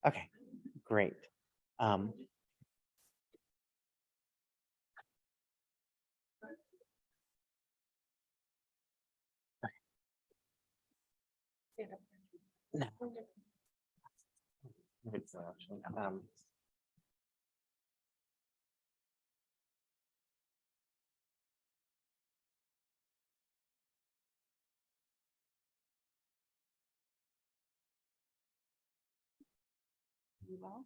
Okay, great. No. It's not actually. Well,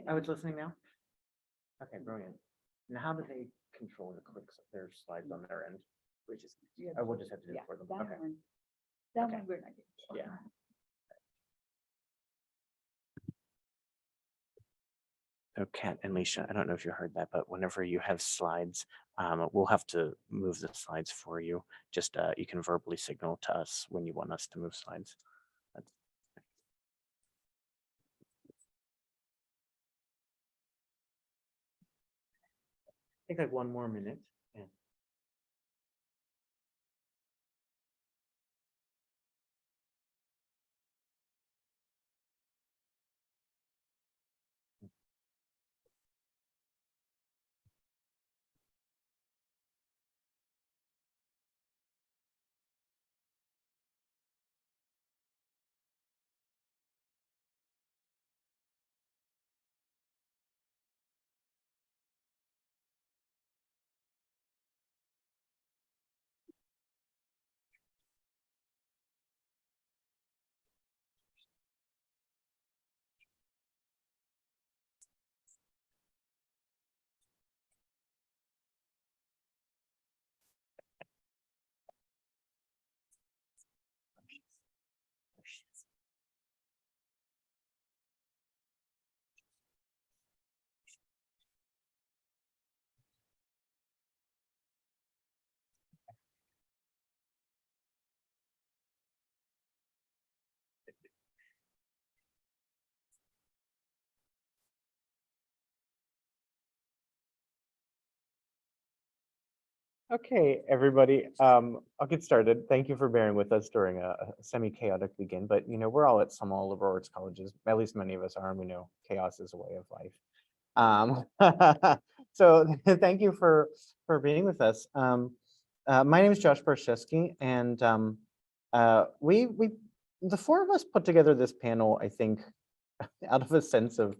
Oh, it's listening now? Okay, brilliant. And how do they control the clicks of their slides on their end? Which is, I will just have to do it yeah, for them. that Okay. one, that Okay. one we're not getting. Yeah. So Kat and Leisha, I don't know if you heard that, but whenever you have slides, we'll have to move the slides for you. Just you can verbally signal to us when you want us to move slides. That's- Take like one more minute. And Okay, everybody, I'll get started. Thank you for bearing with us during a semi-chaotic weekend, but we're all at some all liberal arts colleges, at least many of us are, and we know chaos is a way of life. So thank you for being with us. My name is Josh Barszewski, and we the four of us put together this panel, I think, out of a sense of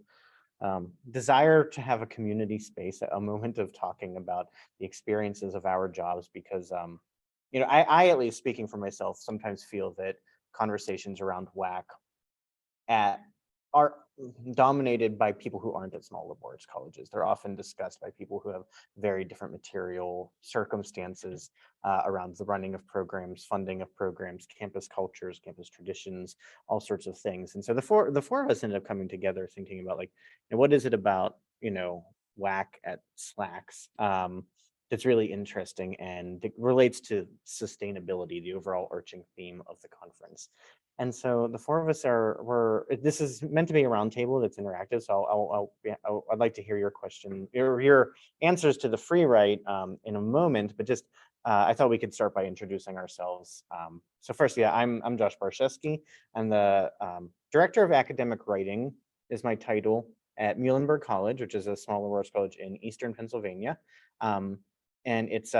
desire to have a community space, a moment of talking about the experiences of our jobs, because I at least, speaking for myself, sometimes feel that conversations around WAC are dominated by people who aren't at small liberal arts colleges. They're often discussed by people who have very different material circumstances around the running of programs, funding of programs, campus cultures, campus traditions, all sorts of things. And so the four of us ended up coming together thinking about like, what is it about, WAC at SLACs that's really interesting and it relates to sustainability, the overall arching theme of the conference. And so the four of us this is meant to be a roundtable that's interactive. So I'd like to hear your question or your answers to the free write in a moment, but just I thought we could start by introducing ourselves. So first, yeah, I'm Josh Barszewski. I'm the Director of Academic Writing is my title at Muhlenberg College, which is a small liberal arts college in Eastern Pennsylvania. And it's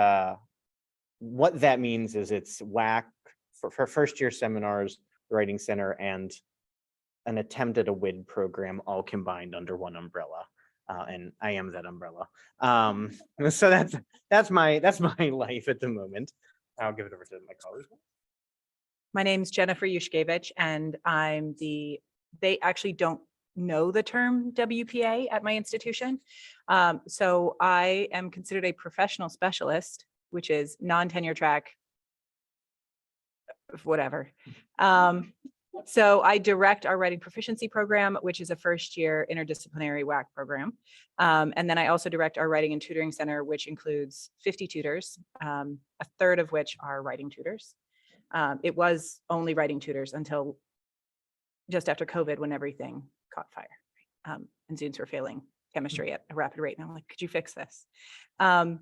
what that means is it's WAC for first year seminars, Writing Center, and an attempt at a WID program all combined under one umbrella. And I am that umbrella. So that's my life at the moment. I'll give it over to my colleague. My name's Jennifer Yushkevich, and they actually don't know the term WPA at my institution. So I am considered a professional specialist, which is non-tenure track, whatever. So I direct our writing proficiency program, which is a first year interdisciplinary WAC program. And then I also direct our writing and tutoring center, which includes 50 tutors, a third of which are writing tutors. It was only writing tutors until just after COVID when everything caught fire and students were failing chemistry at a rapid rate. And I'm like, could you fix this? And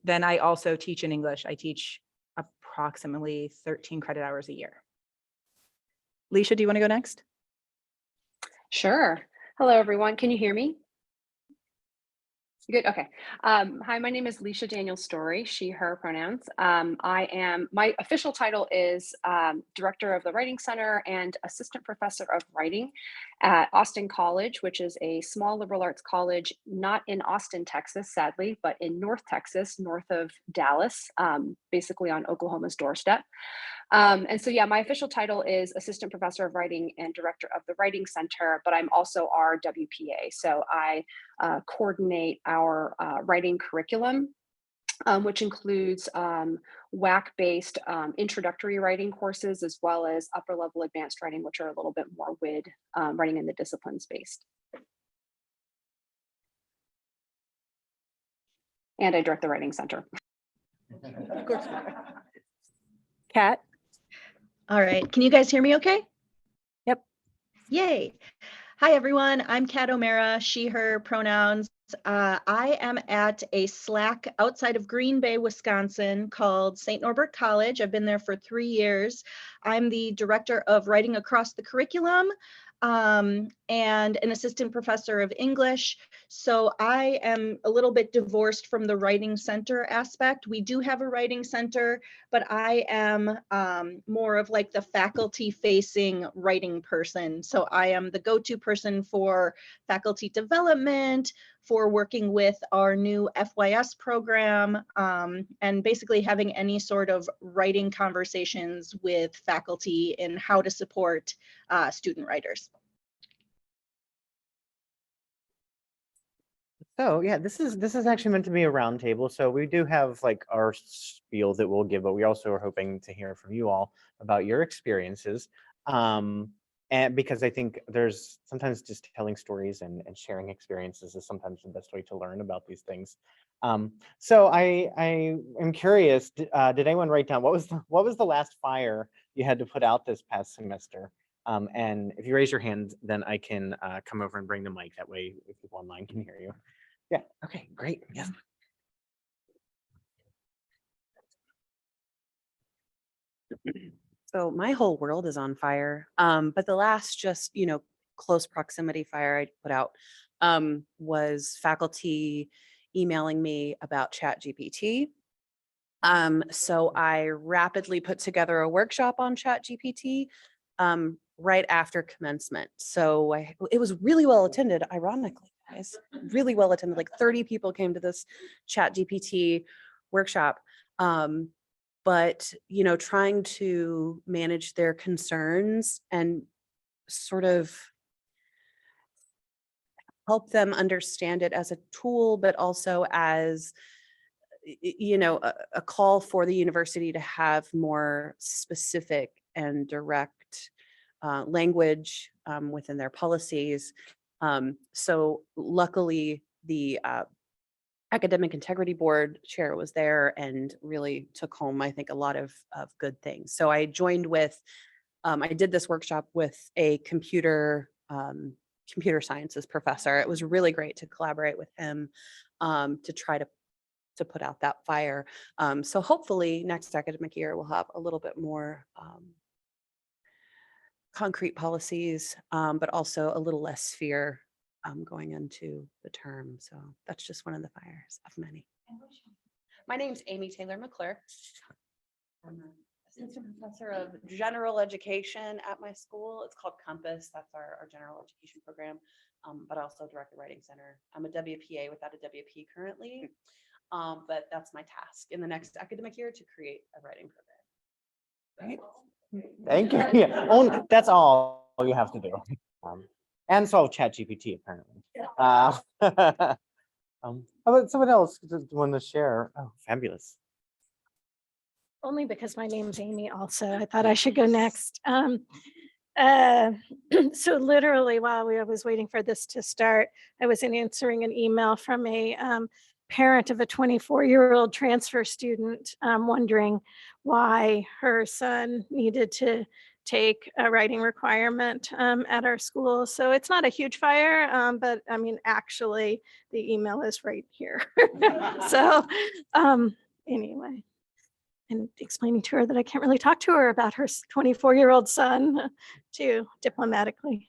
then I also teach in English. I teach approximately 13 credit hours a year. Leisha, do you want to go next? Sure. Hello, everyone. Can you hear me? Good. Okay. Hi, my name is Leisha Daniel Story, she, her pronouns. My official title is Director of the Writing Center and Assistant Professor of Writing at Austin College, which is a small liberal arts college, not in Austin, Texas, sadly, but in North Texas, north of Dallas, basically on Oklahoma's doorstep. And so, yeah, my official title is Assistant Professor of Writing and Director of the Writing Center, but I'm also our WPA. So I coordinate our writing curriculum, which includes WAC-based introductory writing courses, as well as upper level advanced writing, which are a little bit more WID, writing in the disciplines based. And I direct the Writing Center. Of course. Kat? All right, can you guys hear me okay? Yep. Yay. Hi, everyone. I'm Kat O'Mara, she, her pronouns. I am at a SLAC outside of Green Bay, Wisconsin called St. Norbert College. I've been there for 3 years. I'm the director of writing across the curriculum and an assistant professor of English. So I am a little bit divorced from the writing center aspect. We do have a writing center, but I am more of like the faculty facing writing person. So I am the go-to person for faculty development, for working with our new FYS program, and basically having any sort of writing conversations with faculty in how to support student writers. So yeah, this is actually meant to be a roundtable. So we do have like our spiel that we'll give, but we also are hoping to hear from you all about your experiences. And because I think there's sometimes just telling stories and sharing experiences is sometimes the best way to learn about these things. So I am curious, did anyone write down what was the last fire you had to put out this past semester? And if you raise your hand, then I can come over and bring the mic. That way people online can hear you. Yeah, okay, great, yes. So my whole world is on fire. But the last just, close proximity fire I put out was faculty emailing me about ChatGPT. So I rapidly put together a workshop on ChatGPT right after commencement. So it was really well attended, ironically, guys, really well attended. Like 30 people came to this ChatGPT workshop. but, you know, trying to manage their concerns and sort of help them understand it as a tool, but also as, you know, a call for the university to have more specific and direct language within their policies. So luckily, the Academic Integrity Board chair was there and really took home, I think, a lot of good things. So I joined with, I did this workshop with a computer sciences professor. It was really great to collaborate with him to try to put out that fire. So hopefully next academic year we'll have a little bit more concrete policies, but also a little less fear going into the term. So that's just one of the fires of many. My name's Amy Taylor McClure. I'm an assistant professor of general education at my school. It's called Compass. That's our general education program, but I also direct the Writing Center. I'm a WPA without a WP currently, but that's my task in the next academic year to create a writing program. Thank you. Yeah, that's all you have to do. And solve ChatGPT apparently. How about someone else want to share? Oh, fabulous. Only because my name's Amy also. I thought I should go next. So literally while I was waiting for this to start, I was answering an email from a parent of a 24-year-old transfer student wondering why her son needed to take a writing requirement at our school. So it's not a huge fire, but I mean, actually the email is right here. So anyway, and explaining to her that I can't really talk to her about her 24-year-old son too diplomatically.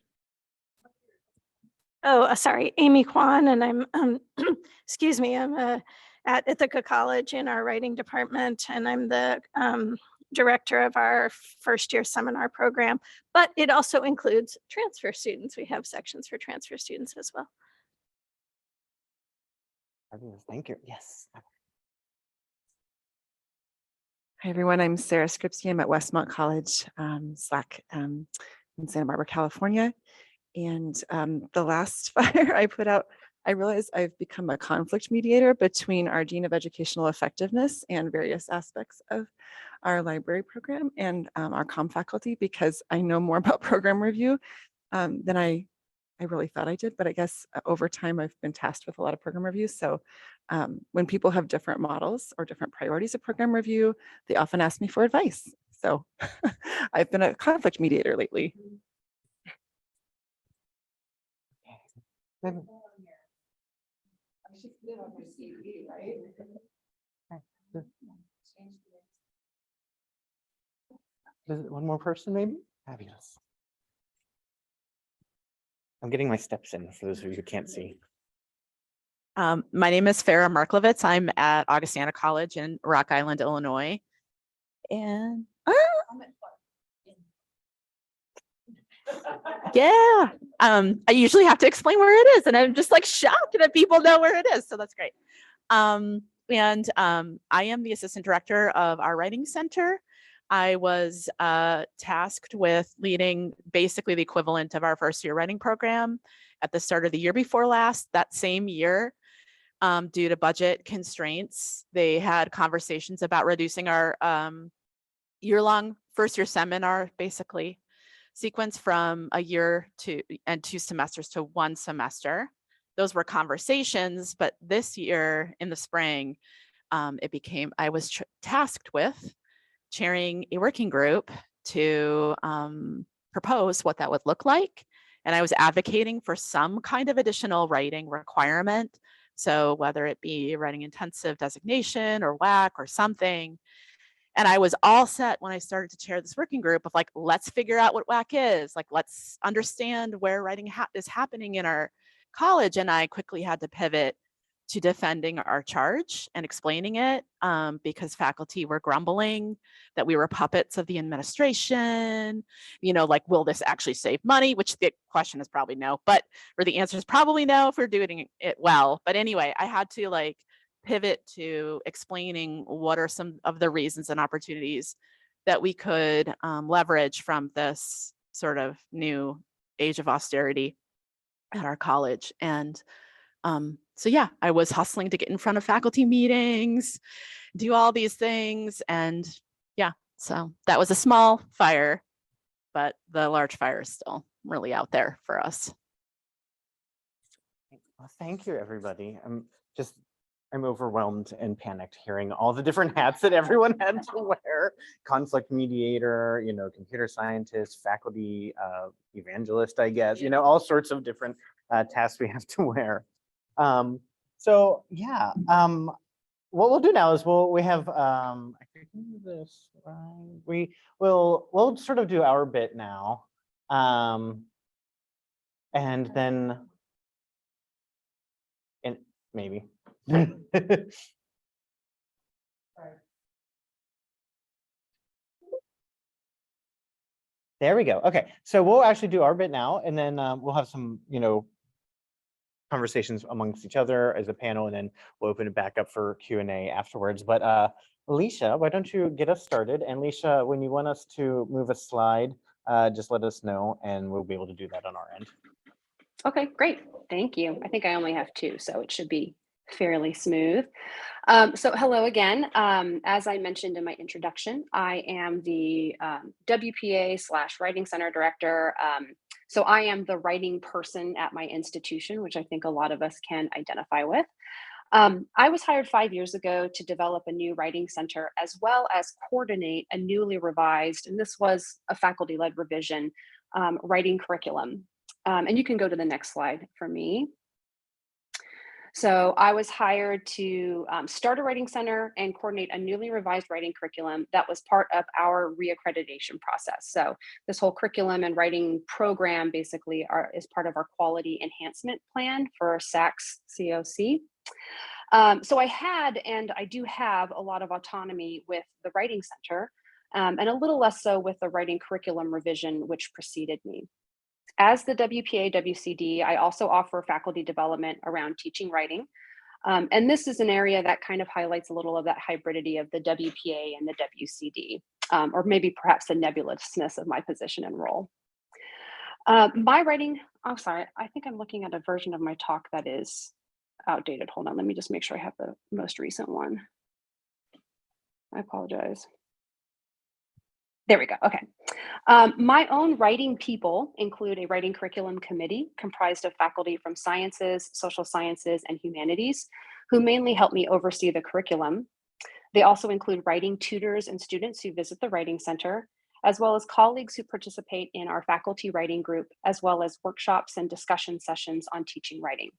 Oh, sorry, Amy Kwan, and I'm, excuse me, I'm at Ithaca College in our writing department, and I'm the director of our first year seminar program, but it also includes transfer students. We have sections for transfer students as well. Fabulous. Thank you. Yes. Hi, everyone. I'm Sarah Scripsky. I'm at Westmont College, SLAC in Santa Barbara, California. And the last fire I put out, I realized I've become a conflict mediator between our Dean of Educational Effectiveness and various aspects of our library program and our comm faculty, because I know more about program review than I really thought I did. But I guess over time, I've been tasked with a lot of program reviews. So when people have different models or different priorities of program review, they often ask me for advice. So I've been a conflict mediator lately. One more person, maybe? Fabulous. I'm getting my steps in for those of you who can't see. My name is Farah Marklovitz. I'm at Augustana College in Rock Island, Illinois. And yeah, I usually have to explain where it is, and I'm just like shocked that people know where it is. So that's great. I am the assistant director of our writing center. I was tasked with leading basically the equivalent of our first year writing program at the start of the year before last. That same year, due to budget constraints, they had conversations about reducing our year-long first year seminar basically sequence from a year to and 2 semesters to 1 semester. Those were conversations, but this year in the spring, I was tasked with chairing a working group to propose what that would look like. And I was advocating for some kind of additional writing requirement. So whether it be writing intensive designation or WAC or something. And I was all set when I started to chair this working group of like, let's figure out what WAC is. Like, let's understand where writing is happening in our college. And I quickly had to pivot to defending our charge and explaining it because faculty were grumbling that we were puppets of the administration, you know, like, will this actually save money? Which the question is probably no, or the answer is probably no if we're doing it well. But anyway, I had to like pivot to explaining what are some of the reasons and opportunities that we could leverage from this sort of new age of austerity at our college. And so yeah, I was hustling to get in front of faculty meetings, do all these things. And yeah, so that was a small fire, but the large fire is still really out there for us. Well, thank you, everybody. I'm overwhelmed and panicked hearing all the different hats that everyone had to wear. Conflict mediator, computer scientist, faculty evangelist, I guess, all sorts of different tasks we have to wear. So yeah, what we'll do now is we have I can do this, right? We'll sort of do our bit now. And then maybe. There we go. Okay, so we'll actually do our bit now, and then we'll have some, conversations amongst each other as a panel, and then we'll open it back up for Q&A afterwards. But Alicia, why don't you get us started? And Alicia, when you want us to move a slide, just let us know, and we'll be able to do that on our end. Okay, great. Thank you. I think I only have 2, so it should be fairly smooth. So hello again. As I mentioned in my introduction, I am the WPA/Writing Center Director. So I am the writing person at my institution, which I think a lot of us can identify with. I was hired 5 years ago to develop a new writing center, as well as coordinate a newly revised, and this was a faculty-led revision, writing curriculum. And you can go to the next slide for me. So I was hired to start a writing center and coordinate a newly revised writing curriculum that was part of our reaccreditation process. So this whole curriculum and writing program basically is part of our quality enhancement plan for SACS COC. So I had, and I do have, a lot of autonomy with the writing center, and a little less so with the writing curriculum revision, which preceded me. As the WPA/WCD, I also offer faculty development around teaching writing. And this is an area that kind of highlights a little of that hybridity of the WPA and the WCD, or maybe perhaps the nebulousness of my position and role. My writing, I'm sorry, I think I'm looking at a version of my talk that is outdated. Hold on, let me just make sure I have the most recent one. I apologize. There we go. Okay. My own writing people include a writing curriculum committee comprised of faculty from sciences, social sciences, and humanities, who mainly help me oversee the curriculum. They also include writing tutors and students who visit the writing center, as well as colleagues who participate in our faculty writing group, as well as workshops and discussion sessions on teaching writing.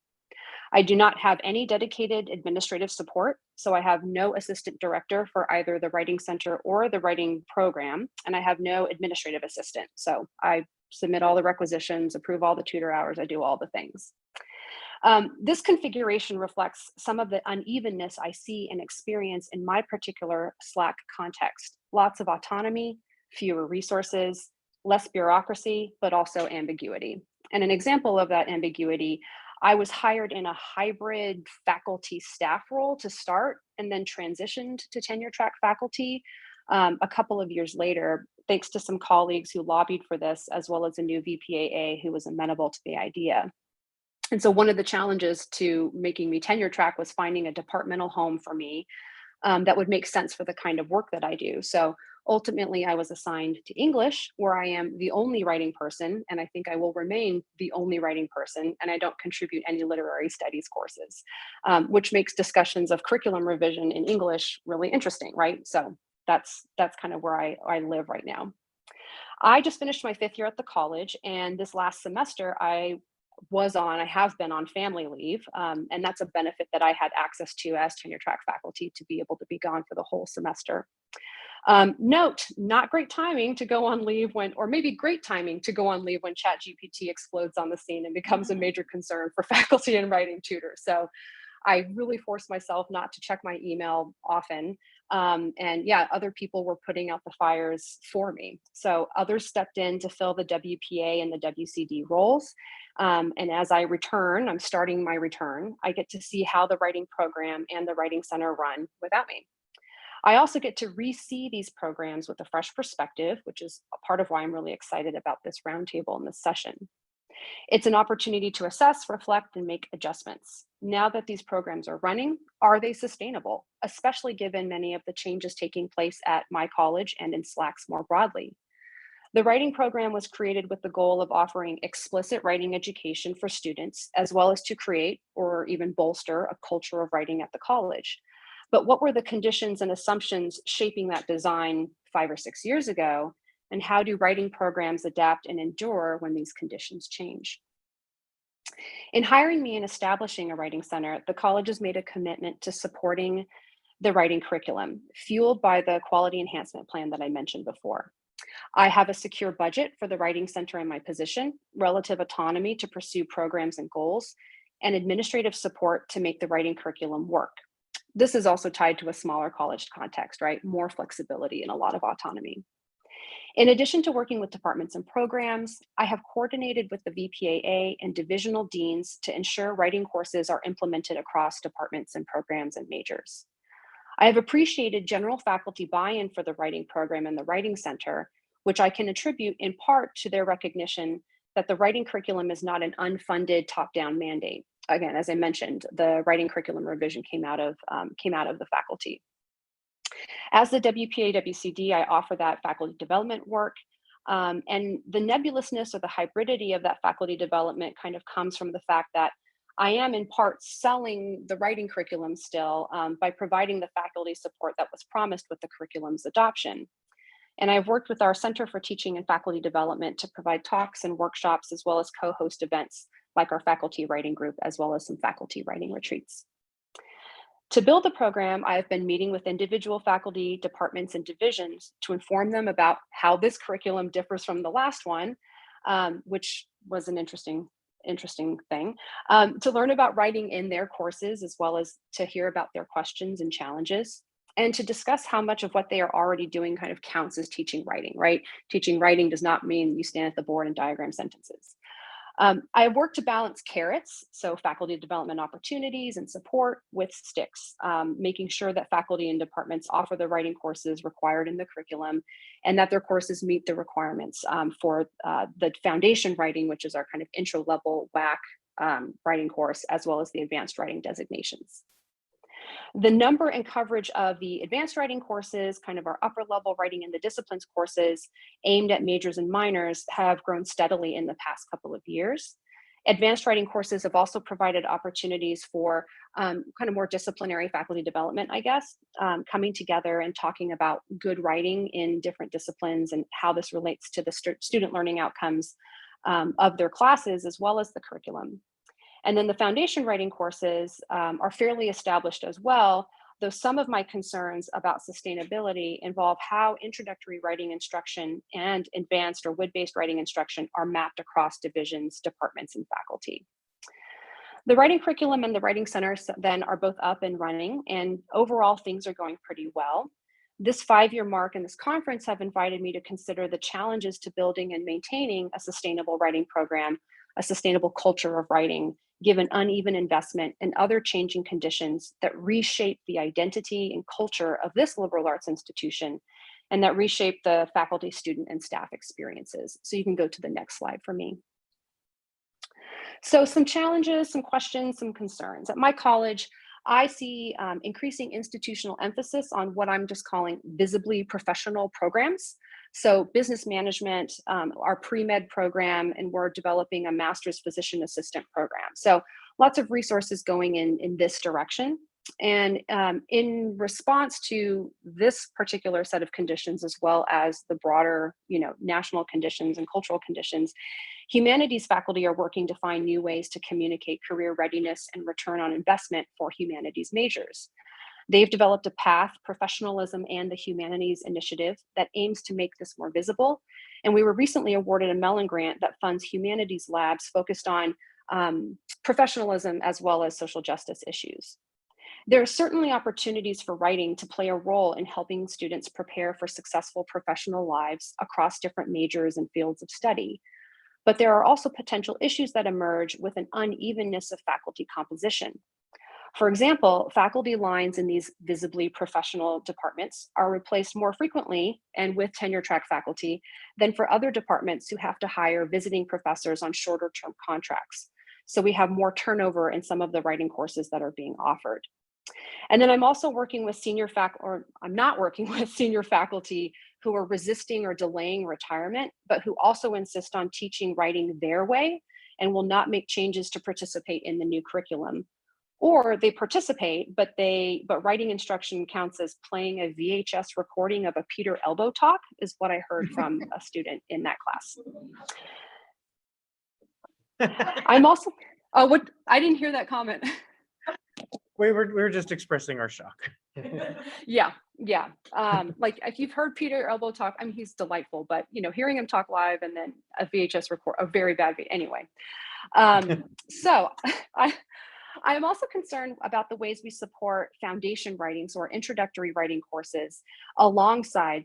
I do not have any dedicated administrative support, so I have no assistant director for either the writing center or the writing program, and I have no administrative assistant. So I submit all the requisitions, approve all the tutor hours, I do all the things. This configuration reflects some of the unevenness I see and experience in my particular SLAC context. Lots of autonomy, fewer resources, less bureaucracy, but also ambiguity. And an example of that ambiguity, I was hired in a hybrid faculty staff role to start, and then transitioned to tenure track faculty a couple of years later, thanks to some colleagues who lobbied for this, as well as a new VPAA who was amenable to the idea. And so one of the challenges to making me tenure track was finding a departmental home for me that would make sense for the kind of work that I do. So ultimately, I was assigned to English, where I am the only writing person, and I think I will remain the only writing person, and I don't contribute any literary studies courses, which makes discussions of curriculum revision in English really interesting, right? So that's kind of where I live right now. I just finished my 5th year at the college, and this last semester I have been on family leave, and that's a benefit that I had access to as tenure track faculty, to be able to be gone for the whole semester. Note, not great timing to go on leave when, or maybe great timing to go on leave when ChatGPT explodes on the scene and becomes a major concern for faculty and writing tutors. So I really force myself not to check my email often. And yeah, other people were putting out the fires for me. So others stepped in to fill the WPA and the WCD roles. And as I return, I'm starting my return, I get to see how the writing program and the writing center run without me. I also get to re-see these programs with a fresh perspective, which is a part of why I'm really excited about this roundtable and this session. It's an opportunity to assess, reflect, and make adjustments. Now that these programs are running, are they sustainable, especially given many of the changes taking place at my college and in SLACs more broadly? The writing program was created with the goal of offering explicit writing education for students, as well as to create or even bolster a culture of writing at the college. But what were the conditions and assumptions shaping that design 5 or 6 years ago? And how do writing programs adapt and endure when these conditions change? In hiring me and establishing a writing center, the college has made a commitment to supporting the writing curriculum, fueled by the quality enhancement plan that I mentioned before. I have a secure budget for the writing center in my position, relative autonomy to pursue programs and goals, and administrative support to make the writing curriculum work. This is also tied to a smaller college context, right? More flexibility and a lot of autonomy. In addition to working with departments and programs, I have coordinated with the VPAA and divisional deans to ensure writing courses are implemented across departments and programs and majors. I have appreciated general faculty buy-in for the writing program and the writing center, which I can attribute in part to their recognition that the writing curriculum is not an unfunded top-down mandate. Again, as I mentioned, the writing curriculum revision came out of the faculty. As the WPA, WCD, I offer that faculty development work, and the nebulousness or the hybridity of that faculty development kind of comes from the fact that I am in part selling the writing curriculum still by providing the faculty support that was promised with the curriculum's adoption. And I've worked with our Center for Teaching and Faculty Development to provide talks and workshops, as well as co-host events like our faculty writing group, as well as some faculty writing retreats. To build the program, I have been meeting with individual faculty, departments, and divisions to inform them about how this curriculum differs from the last one, which was an interesting thing, to learn about writing in their courses, as well as to hear about their questions and challenges, and to discuss how much of what they are already doing kind of counts as teaching writing, right? Teaching writing does not mean you stand at the board and diagram sentences. I have worked to balance carrots, so faculty development opportunities and support, with sticks, making sure that faculty and departments offer the writing courses required in the curriculum and that their courses meet the requirements for the foundation writing, which is our kind of intro level WAC writing course, as well as the advanced writing designations. The number and coverage of the advanced writing courses, kind of our upper level writing in the disciplines courses aimed at majors and minors, have grown steadily in the past couple of years. Advanced writing courses have also provided opportunities for kind of more disciplinary faculty development, I guess, coming together and talking about good writing in different disciplines and how this relates to the student learning outcomes of their classes, as well as the curriculum. And then the foundation writing courses are fairly established as well, though some of my concerns about sustainability involve how introductory writing instruction and advanced or WID-based writing instruction are mapped across divisions, departments, and faculty. The writing curriculum and the writing center then are both up and running, and overall things are going pretty well. This 5-year mark and this conference have invited me to consider the challenges to building and maintaining a sustainable writing program, a sustainable culture of writing, given uneven investment and other changing conditions that reshape the identity and culture of this liberal arts institution, and that reshape the faculty, student, and staff experiences. So you can go to the next slide for me. So some challenges, some questions, some concerns. At my college, I see increasing institutional emphasis on what I'm just calling visibly professional programs. So business management, our pre-med program, and we're developing a master's physician assistant program. So lots of resources going in this direction. And in response to this particular set of conditions, as well as the broader, national conditions and cultural conditions, humanities faculty are working to find new ways to communicate career readiness and return on investment for humanities majors. They've developed a path, professionalism, and the humanities initiative that aims to make this more visible. And we were recently awarded a Mellon grant that funds humanities labs focused on professionalism as well as social justice issues. There are certainly opportunities for writing to play a role in helping students prepare for successful professional lives across different majors and fields of study. But there are also potential issues that emerge with an unevenness of faculty composition. For example, faculty lines in these visibly professional departments are replaced more frequently and with tenure track faculty than for other departments who have to hire visiting professors on shorter term contracts. So we have more turnover in some of the writing courses that are being offered. And then I'm also working with I'm not working with senior faculty who are resisting or delaying retirement, but who also insist on teaching writing their way and will not make changes to participate in the new curriculum. Or they participate, but writing instruction counts as playing a VHS recording of a Peter Elbow talk, is what I heard from a student in that class. I'm also, I didn't hear that comment. We were just expressing our shock. Yeah. Like if you've heard Peter Elbow talk, I mean, he's delightful, but hearing him talk live and then a VHS record, a very bad, anyway. So I am also concerned about the ways we support foundation writing, so our introductory writing courses, alongside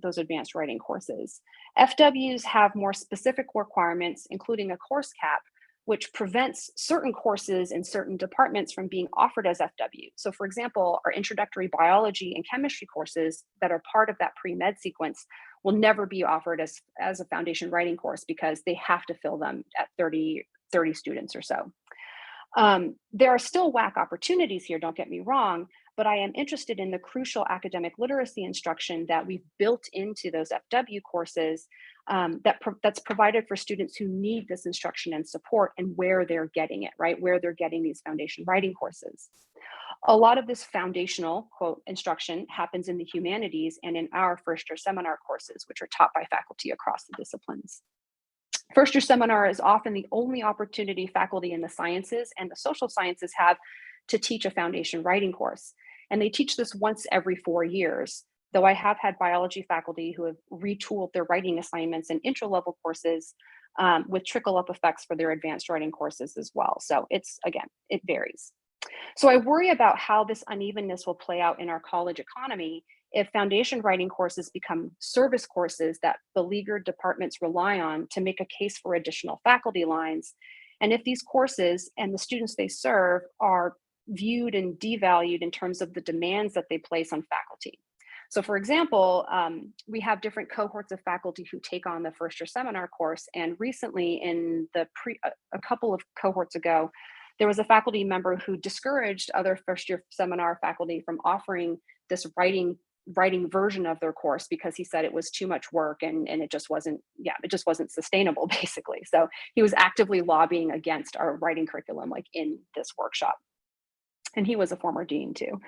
those advanced writing courses. FWs have more specific requirements, including a course cap, which prevents certain courses in certain departments from being offered as FW. So for example, our introductory biology and chemistry courses that are part of that pre-med sequence will never be offered as a foundation writing course because they have to fill them at 30 students or so. There are still WAC opportunities here, don't get me wrong, but I am interested in the crucial academic literacy instruction that we've built into those FW courses that's provided for students who need this instruction and support, and where they're getting it, right? Where they're getting these foundation writing courses. A lot of this foundational, quote, instruction happens in the humanities and in our first-year seminar courses, which are taught by faculty across the disciplines. First-year seminar is often the only opportunity faculty in the sciences and the social sciences have to teach a foundation writing course. And they teach this once every 4 years, though I have had biology faculty who have retooled their writing assignments and intro-level courses with trickle-up effects for their advanced writing courses as well. So it varies. So I worry about how this unevenness will play out in our college economy if foundation writing courses become service courses that beleaguered departments rely on to make a case for additional faculty lines, and if these courses and the students they serve are viewed and devalued in terms of the demands that they place on faculty. So for example, we have different cohorts of faculty who take on the first-year seminar course, and recently a couple of cohorts ago, there was a faculty member who discouraged other first-year seminar faculty from offering this writing version of their course because he said it was too much work and it just wasn't sustainable, basically. So he was actively lobbying against our writing curriculum, like in this workshop. And he was a former dean too.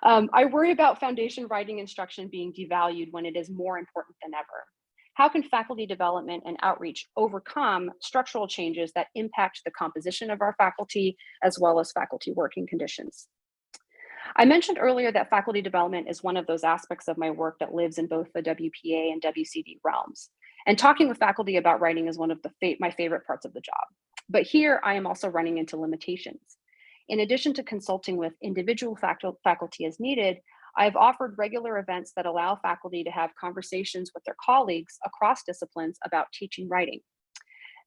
I worry about foundation writing instruction being devalued when it is more important than ever. How can faculty development and outreach overcome structural changes that impact the composition of our faculty as well as faculty working conditions? I mentioned earlier that faculty development is one of those aspects of my work that lives in both the WPA and WCD realms. And talking with faculty about writing is one of my favorite parts of the job. But here I am also running into limitations. In addition to consulting with individual faculty as needed, I've offered regular events that allow faculty to have conversations with their colleagues across disciplines about teaching writing.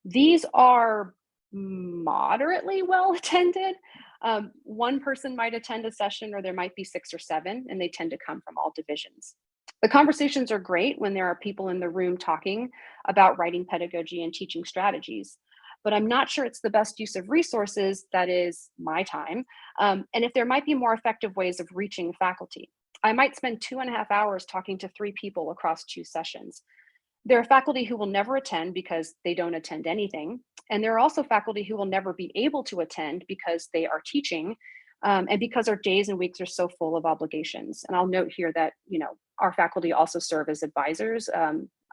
These are moderately well attended. One person might attend a session, or there might be 6 or 7, and they tend to come from all divisions. The conversations are great when there are people in the room talking about writing pedagogy and teaching strategies, but I'm not sure it's the best use of resources, that is my time, and if there might be more effective ways of reaching faculty. I might spend 2.5 hours talking to 3 people across 2 sessions. There are faculty who will never attend because they don't attend anything. And there are also faculty who will never be able to attend because they are teaching and because our days and weeks are so full of obligations. And I'll note here that, our faculty also serve as advisors,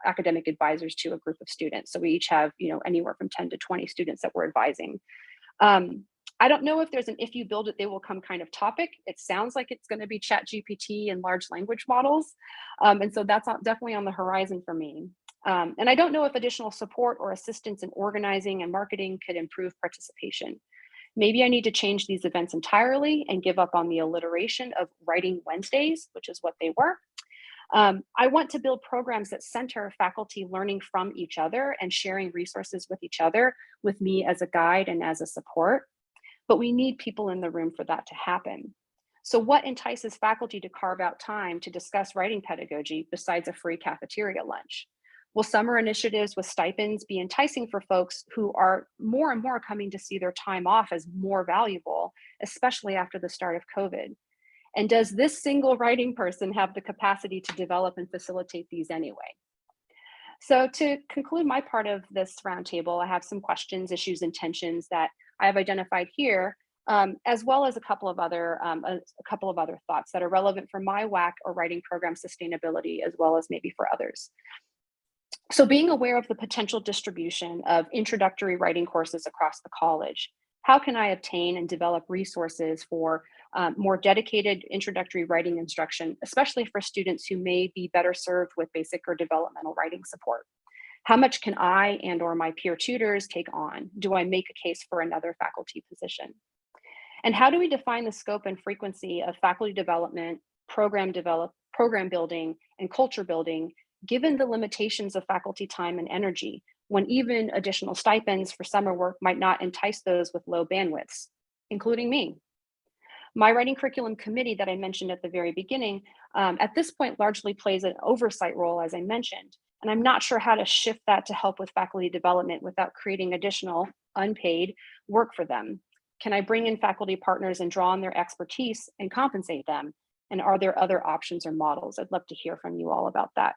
academic advisors to a group of students. So we each have, anywhere from 10 to 20 students that we're advising. I don't know if there's an "if you build it, they will come" kind of topic. It sounds like it's going to be ChatGPT and large language models. And so that's definitely on the horizon for me. And I don't know if additional support or assistance in organizing and marketing could improve participation. Maybe I need to change these events entirely and give up on the alliteration of Writing Wednesdays, which is what they were. I want to build programs that center faculty learning from each other and sharing resources with each other, with me as a guide and as a support. But we need people in the room for that to happen. So what entices faculty to carve out time to discuss writing pedagogy besides a free cafeteria lunch? Will summer initiatives with stipends be enticing for folks who are more and more coming to see their time off as more valuable, especially after the start of COVID? And does this single writing person have the capacity to develop and facilitate these anyway? So to conclude my part of this roundtable, I have some questions, issues, and tensions that I have identified here, as well as a couple of other thoughts that are relevant for my WAC or writing program sustainability, as well as maybe for others. So being aware of the potential distribution of introductory writing courses across the college, how can I obtain and develop resources for more dedicated introductory writing instruction, especially for students who may be better served with basic or developmental writing support? How much can I and or my peer tutors take on? Do I make a case for another faculty position? And how do we define the scope and frequency of faculty development, program building, and culture building, given the limitations of faculty time and energy, when even additional stipends for summer work might not entice those with low bandwidths, including me? My writing curriculum committee that I mentioned at the very beginning, at this point largely plays an oversight role, as I mentioned, and I'm not sure how to shift that to help with faculty development without creating additional unpaid work for them. Can I bring in faculty partners and draw on their expertise and compensate them? And are there other options or models? I'd love to hear from you all about that.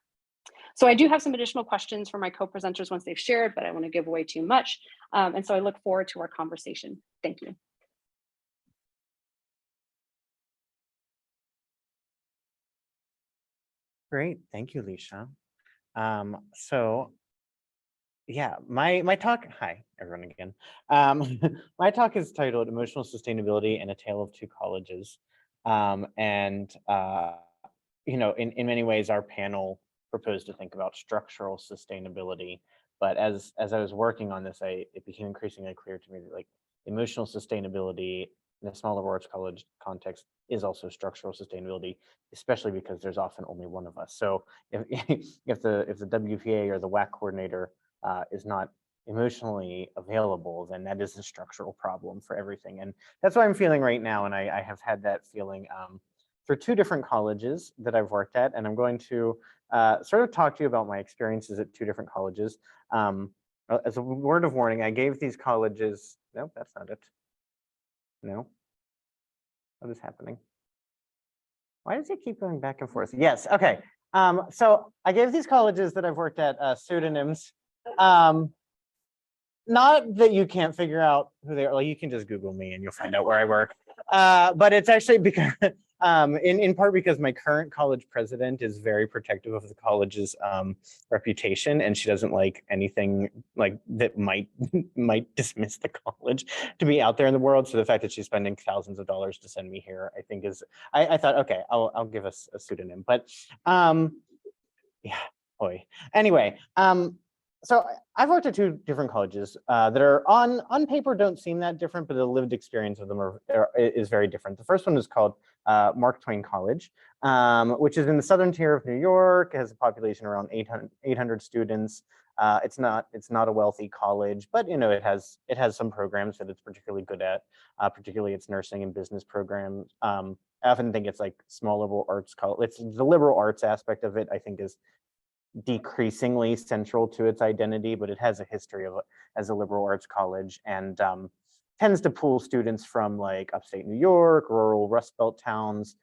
So I do have some additional questions for my co-presenters once they've shared, but I want to give away too much. And so I look forward to our conversation. Thank you. Great, thank you, Leisha. So yeah, my talk, hi everyone again. My talk is titled Emotional Sustainability and a Tale of Two Colleges. You know, in many ways, our panel proposed to think about structural sustainability. But as I was working on this, it became increasingly clear to me that like emotional sustainability in a small liberal arts college context is also structural sustainability, especially because there's often only one of us. So if if the WPA or the WAC coordinator is not emotionally available, then that is a structural problem for everything. And that's what I'm feeling right now. And I have had that feeling for two different colleges that I've worked at. And I'm going to sort of talk to you about my experiences at two different colleges. As a word of warning, I gave these colleges, no, that's not it. No, what is happening? Why does it keep going back and forth? Yes, okay. So I gave these colleges that I've worked at pseudonyms. Not that you can't figure out who they are, like you can just Google me and you'll find out where I work. But it's actually because, in part because my current college president is very protective of the college's reputation, and she doesn't like anything like that might dismiss the college to be out there in the world. So the fact that she's spending thousands of dollars to send me here, I think is, I thought, okay, I'll give us a pseudonym. But yeah, boy. Anyway, so I've worked at two different colleges that are on paper don't seem that different, but the lived experience of them is very different. The first one is called Mark Twain College, which is in the southern tier of New York. It has a population around 800 students. It's not a wealthy college, but you know it has some programs that it's particularly good at, particularly its nursing and business programs. I often think it's like small liberal arts college. It's the liberal arts aspect of it, I think, is decreasingly central to its identity, but it has a history of as a liberal arts college, and tends to pull students from like upstate New York, rural Rust Belt towns,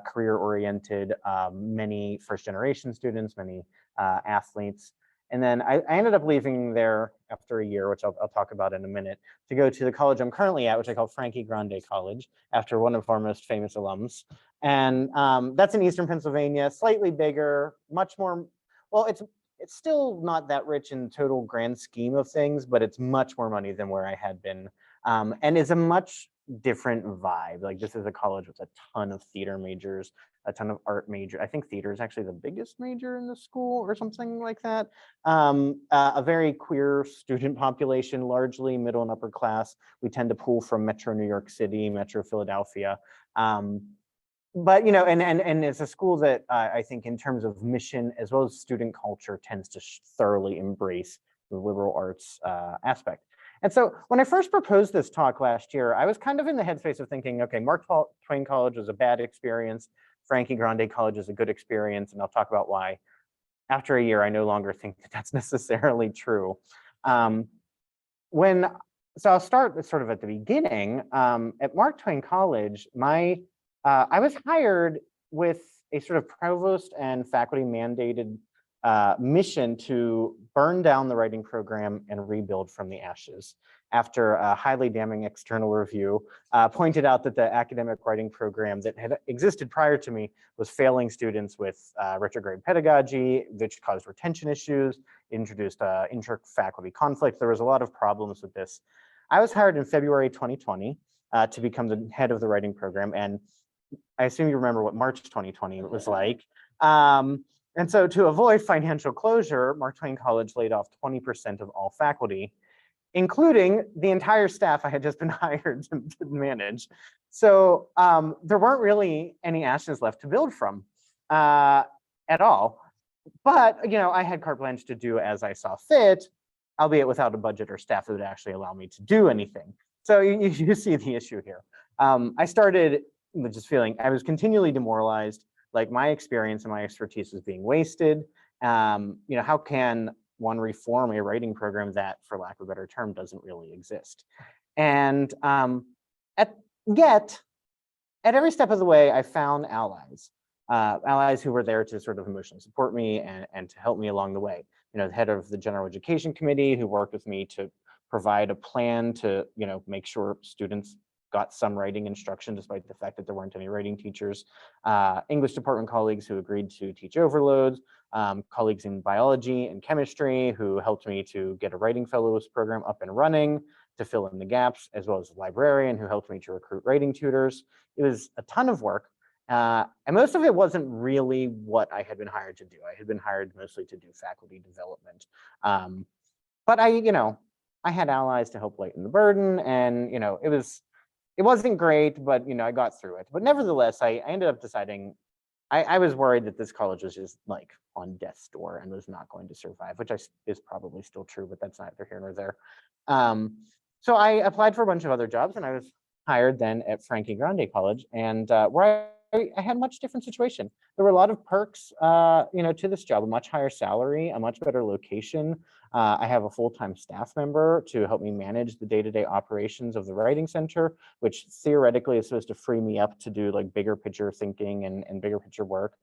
career-oriented, many first-generation students, many athletes. And then I ended up leaving there after a year, which I'll talk about in a minute, to go to the college I'm currently at, which I call Frankie Grande College, after one of our most famous alums. And that's in Eastern Pennsylvania, slightly bigger, much more. Well, it's still not that rich in total grand scheme of things, but it's much more money than where I had been, and is a much different vibe. Like this is a college with a ton of theater majors, a ton of art major. I think theater is actually the biggest major in the school or something like that. A very queer student population, largely middle and upper class. We tend to pull from Metro New York City, Metro Philadelphia. But and it's a school that I think in terms of mission as well as student culture tends to thoroughly embrace the liberal arts aspect. And so when I first proposed this talk last year, I was kind of in the headspace of thinking, okay, Mark Twain College was a bad experience, Frankie Grande College is a good experience, and I'll talk about why. After a year, I no longer think that that's necessarily true. So I'll start sort of at the beginning. At Mark Twain College, I was hired with a sort of provost and faculty mandated mission to burn down the writing program and rebuild from the ashes. After a highly damning external review pointed out that the academic writing program that had existed prior to me was failing students with retrograde pedagogy, which caused retention issues, introduced inter-faculty conflict. There was a lot of problems with this. I was hired in February 2020 to become the head of the writing program, and I assume you remember what March 2020 was like. And so to avoid financial closure, Mark Twain College laid off 20% of all faculty, including the entire staff I had just been hired to manage. So there weren't really any ashes left to build from at all. But I had carte blanche to do as I saw fit, albeit without a budget or staff that would actually allow me to do anything. So you see the issue here. I started with just feeling I was continually demoralized, like my experience and my expertise was being wasted. How can one reform a writing program that, for lack of a better term, doesn't really exist? And yet, at every step of the way, I found allies who were there to sort of emotionally support me and to help me along the way. The head of the General Education Committee who worked with me to provide a plan to make sure students got some writing instruction despite the fact that there weren't any writing teachers, English department colleagues who agreed to teach overloads, colleagues in biology and chemistry who helped me to get a writing fellows program up and running to fill in the gaps, as well as a librarian who helped me to recruit writing tutors. It was a ton of work. And most of it wasn't really what I had been hired to do. I had been hired mostly to do faculty development. But I had allies to help lighten the burden, and it wasn't great, but I got through it. But nevertheless, I ended up deciding I was worried that this college was just like on death's door and was not going to survive, which is probably still true, but that's neither here nor there. So I applied for a bunch of other jobs, and I was hired then at Frankie Grande College, and where I had a much different situation. There were a lot of perks, to this job: a much higher salary, a much better location. I have a full-time staff member to help me manage the day-to-day operations of the writing center, which theoretically is supposed to free me up to do like bigger picture thinking and bigger picture work.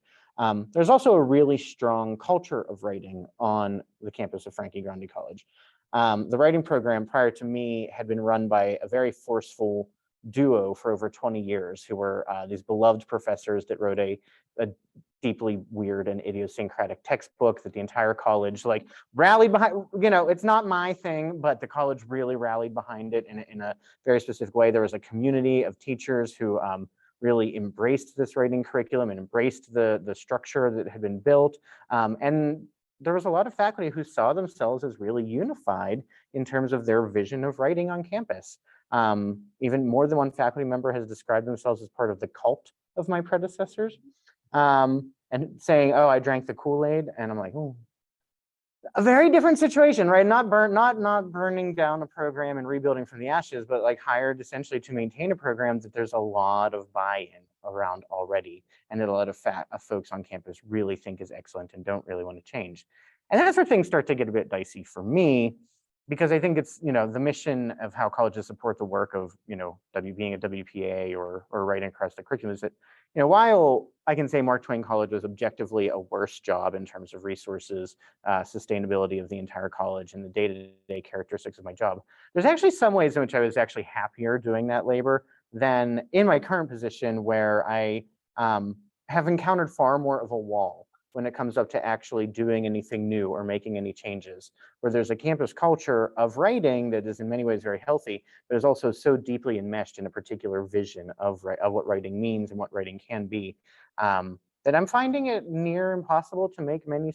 There's also a really strong culture of writing on the campus of Frankie Grande College. The writing program prior to me had been run by a very forceful duo for over 20 years who were these beloved professors that wrote a deeply weird and idiosyncratic textbook that the entire college like rallied behind. It's not my thing, but the college really rallied behind it in a very specific way. There was a community of teachers who really embraced this writing curriculum and embraced the structure that had been built. And there was a lot of faculty who saw themselves as really unified in terms of their vision of writing on campus. Even more than one faculty member has described themselves as part of the cult of my predecessors, and saying, "Oh, I drank the Kool-Aid," and I'm like, "Oh, a very different situation, right? Not burning down a program and rebuilding from the ashes, but like hired essentially to maintain a program that there's a lot of buy-in around already, and that a lot of folks on campus really think is excellent and don't really want to change." And that's where things start to get a bit dicey for me, because I think it's the mission of how colleges support the work of being a WPA or writing across the curriculum is that while I can say Mark Twain College was objectively a worse job in terms of resources, sustainability of the entire college, and the day-to-day characteristics of my job, there's actually some ways in which I was actually happier doing that labor than in my current position, where I have encountered far more of a wall when it comes up to actually doing anything new or making any changes, where there's a campus culture of writing that is in many ways very healthy, but is also so deeply enmeshed in a particular vision of what writing means and what writing can be, that I'm finding it near impossible to make many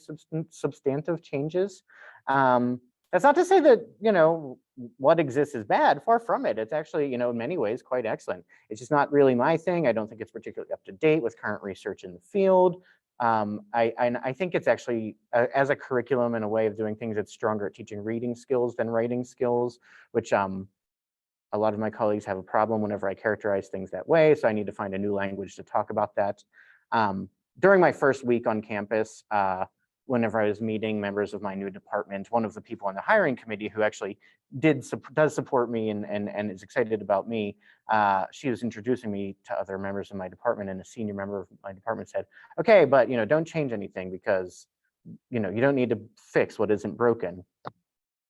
substantive changes. That's not to say that, what exists is bad. Far from it. It's actually, in many ways quite excellent. It's just not really my thing. I don't think it's particularly up to date with current research in the field. I think it's actually, as a curriculum and a way of doing things, it's stronger at teaching reading skills than writing skills, which a lot of my colleagues have a problem whenever I characterize things that way. So I need to find a new language to talk about that. During my first week on campus, whenever I was meeting members of my new department, one of the people on the hiring committee who actually does support me and is excited about me, she was introducing me to other members of my department, and a senior member of my department said, okay, but don't change anything because you don't need to fix what isn't broken.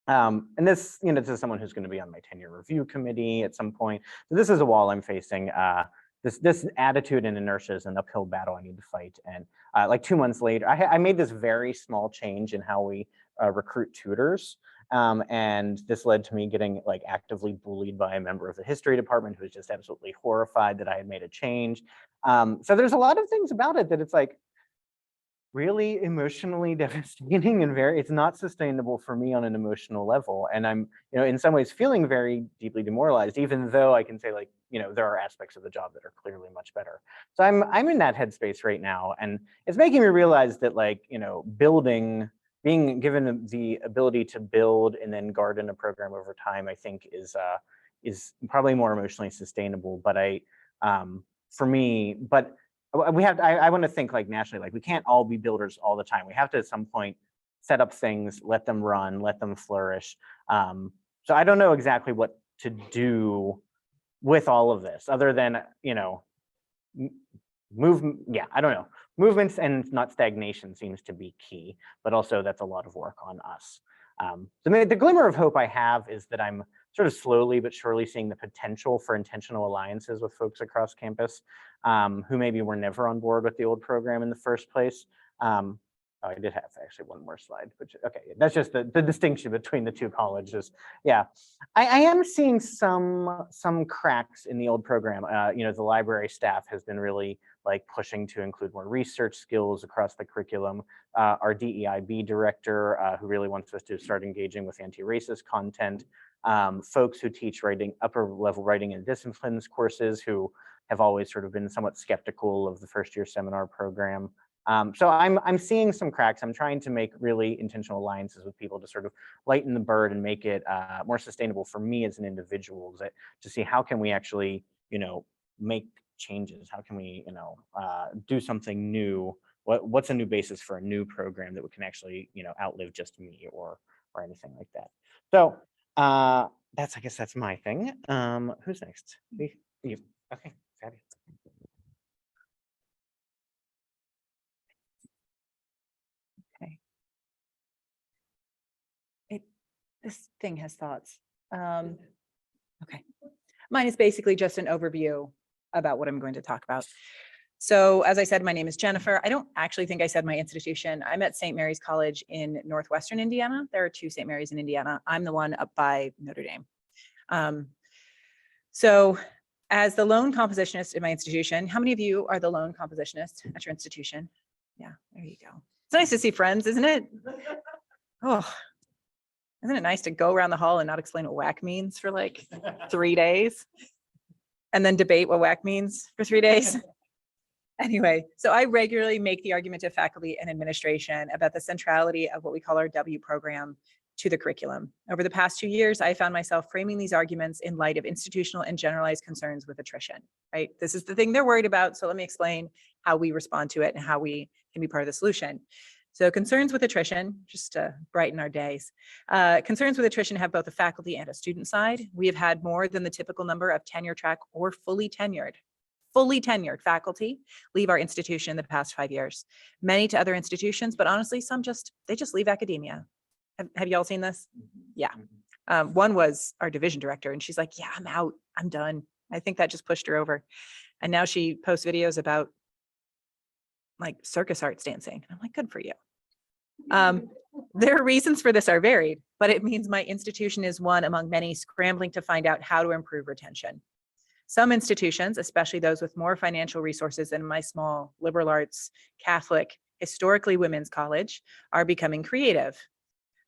And this, this is someone who's going to be on my tenure review committee at some point. So this is a wall I'm facing. This attitude and inertia is an uphill battle I need to fight. And like 2 months later, I made this very small change in how we recruit tutors. And this led to me getting like actively bullied by a member of the history department who was just absolutely horrified that I had made a change. So there's a lot of things about it that it's like really emotionally devastating and it's not sustainable for me on an emotional level. And I'm, in some ways feeling very deeply demoralized, even though I can say like, there are aspects of the job that are clearly much better. So I'm in that headspace right now. And it's making me realize that like, being given the ability to build and then garden a program over time, I think is probably more emotionally sustainable. But for me, we have, I want to think like nationally, like we can't all be builders all the time. We have to at some point set up things, let them run, let them flourish. So I don't know exactly what to do with all of this other than, I don't know. Movements and not stagnation seems to be key, but also that's a lot of work on us. The glimmer of hope I have is that I'm sort of slowly but surely seeing the potential for intentional alliances with folks across campus who maybe were never on board with the old program in the first place. I did have actually one more slide, which, okay, that's just the distinction between the two colleges. Yeah, I am seeing some cracks in the old program. The library staff has been really like pushing to include more research skills across the curriculum. Our DEIB director, who really wants us to start engaging with anti-racist content. Folks who teach upper level writing and disciplines courses who have always sort of been somewhat skeptical of the first year seminar program. So I'm seeing some cracks. I'm trying to make really intentional alliances with people to sort of lighten the bird and make it more sustainable for me as an individual, to see how can we actually, make changes? How can we, do something new? What's a new basis for a new program that we can actually, outlive just me or anything like that? So I guess that's my thing. Who's next? You. Okay, fabulous. This thing has thoughts. Okay. Mine is basically just an overview about what I'm going to talk about. So as I said, my name is Jennifer. I don't actually think I said my institution. I'm at St. Mary's College in Northwestern Indiana. There are 2 St. Mary's in Indiana. I'm the one up by Notre Dame. So as the lone compositionist in my institution, how many of you are the lone compositionist at your institution? Yeah, there you go. It's nice to see friends, isn't it? Oh, isn't it nice to go around the hall and not explain what WAC means for like 3 days and then debate what WAC means for 3 days? Anyway, so I regularly make the argument to faculty and administration about the centrality of what we call our W program to the curriculum. Over the past 2 years, I found myself framing these arguments in light of institutional and generalized concerns with attrition, right? This is the thing they're worried about. So let me explain how we respond to it and how we can be part of the solution. So concerns with attrition, just to brighten our days. Concerns with attrition have both a faculty and a student side. We have had more than the typical number of tenure track or fully tenured faculty leave our institution in the past 5 years. Many to other institutions, but honestly, they just leave academia. Have y'all seen this? Yeah. One was our division director, and she's like, yeah, I'm out, I'm done. I think that just pushed her over. And now she posts videos about like circus arts dancing. I'm like, good for you. Their reasons for this are varied, but it means my institution is one among many scrambling to find out how to improve retention. Some institutions, especially those with more financial resources than my small liberal arts, Catholic, historically women's college, are becoming creative.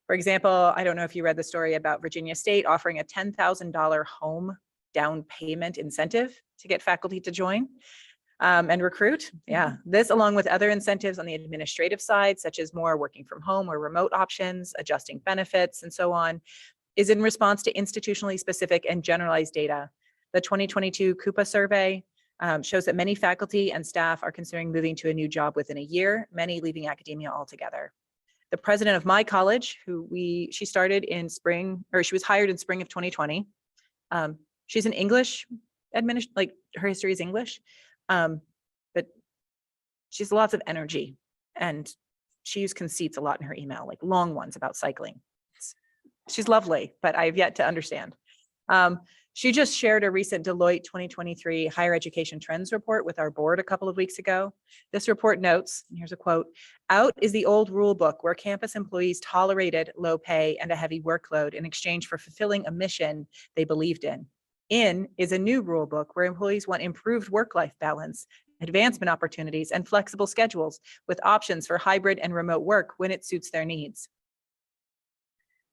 For example, I don't know if you read the story about Virginia State offering a $10,000 home down payment incentive to get faculty to join and recruit. Yeah, this along with other incentives on the administrative side, such as more working from home or remote options, adjusting benefits, and so on, is in response to institutionally specific and generalized data. The 2022 Coupa survey shows that many faculty and staff are considering moving to a new job within a year, many leaving academia altogether. The president of my college, she started in spring, or she was hired in spring of 2020. She's an English like her history is English, but she has lots of energy, and she used conceits a lot in her email, like long ones about cycling. She's lovely, but I've yet to understand. She just shared a recent Deloitte 2023 Higher Education Trends report with our board a couple of weeks ago. This report notes, and here's a quote, "Out is the old rule book where campus employees tolerated low pay and a heavy workload in exchange for fulfilling a mission they believed in. In is a new rule book where employees want improved work-life balance, advancement opportunities, and flexible schedules with options for hybrid and remote work when it suits their needs."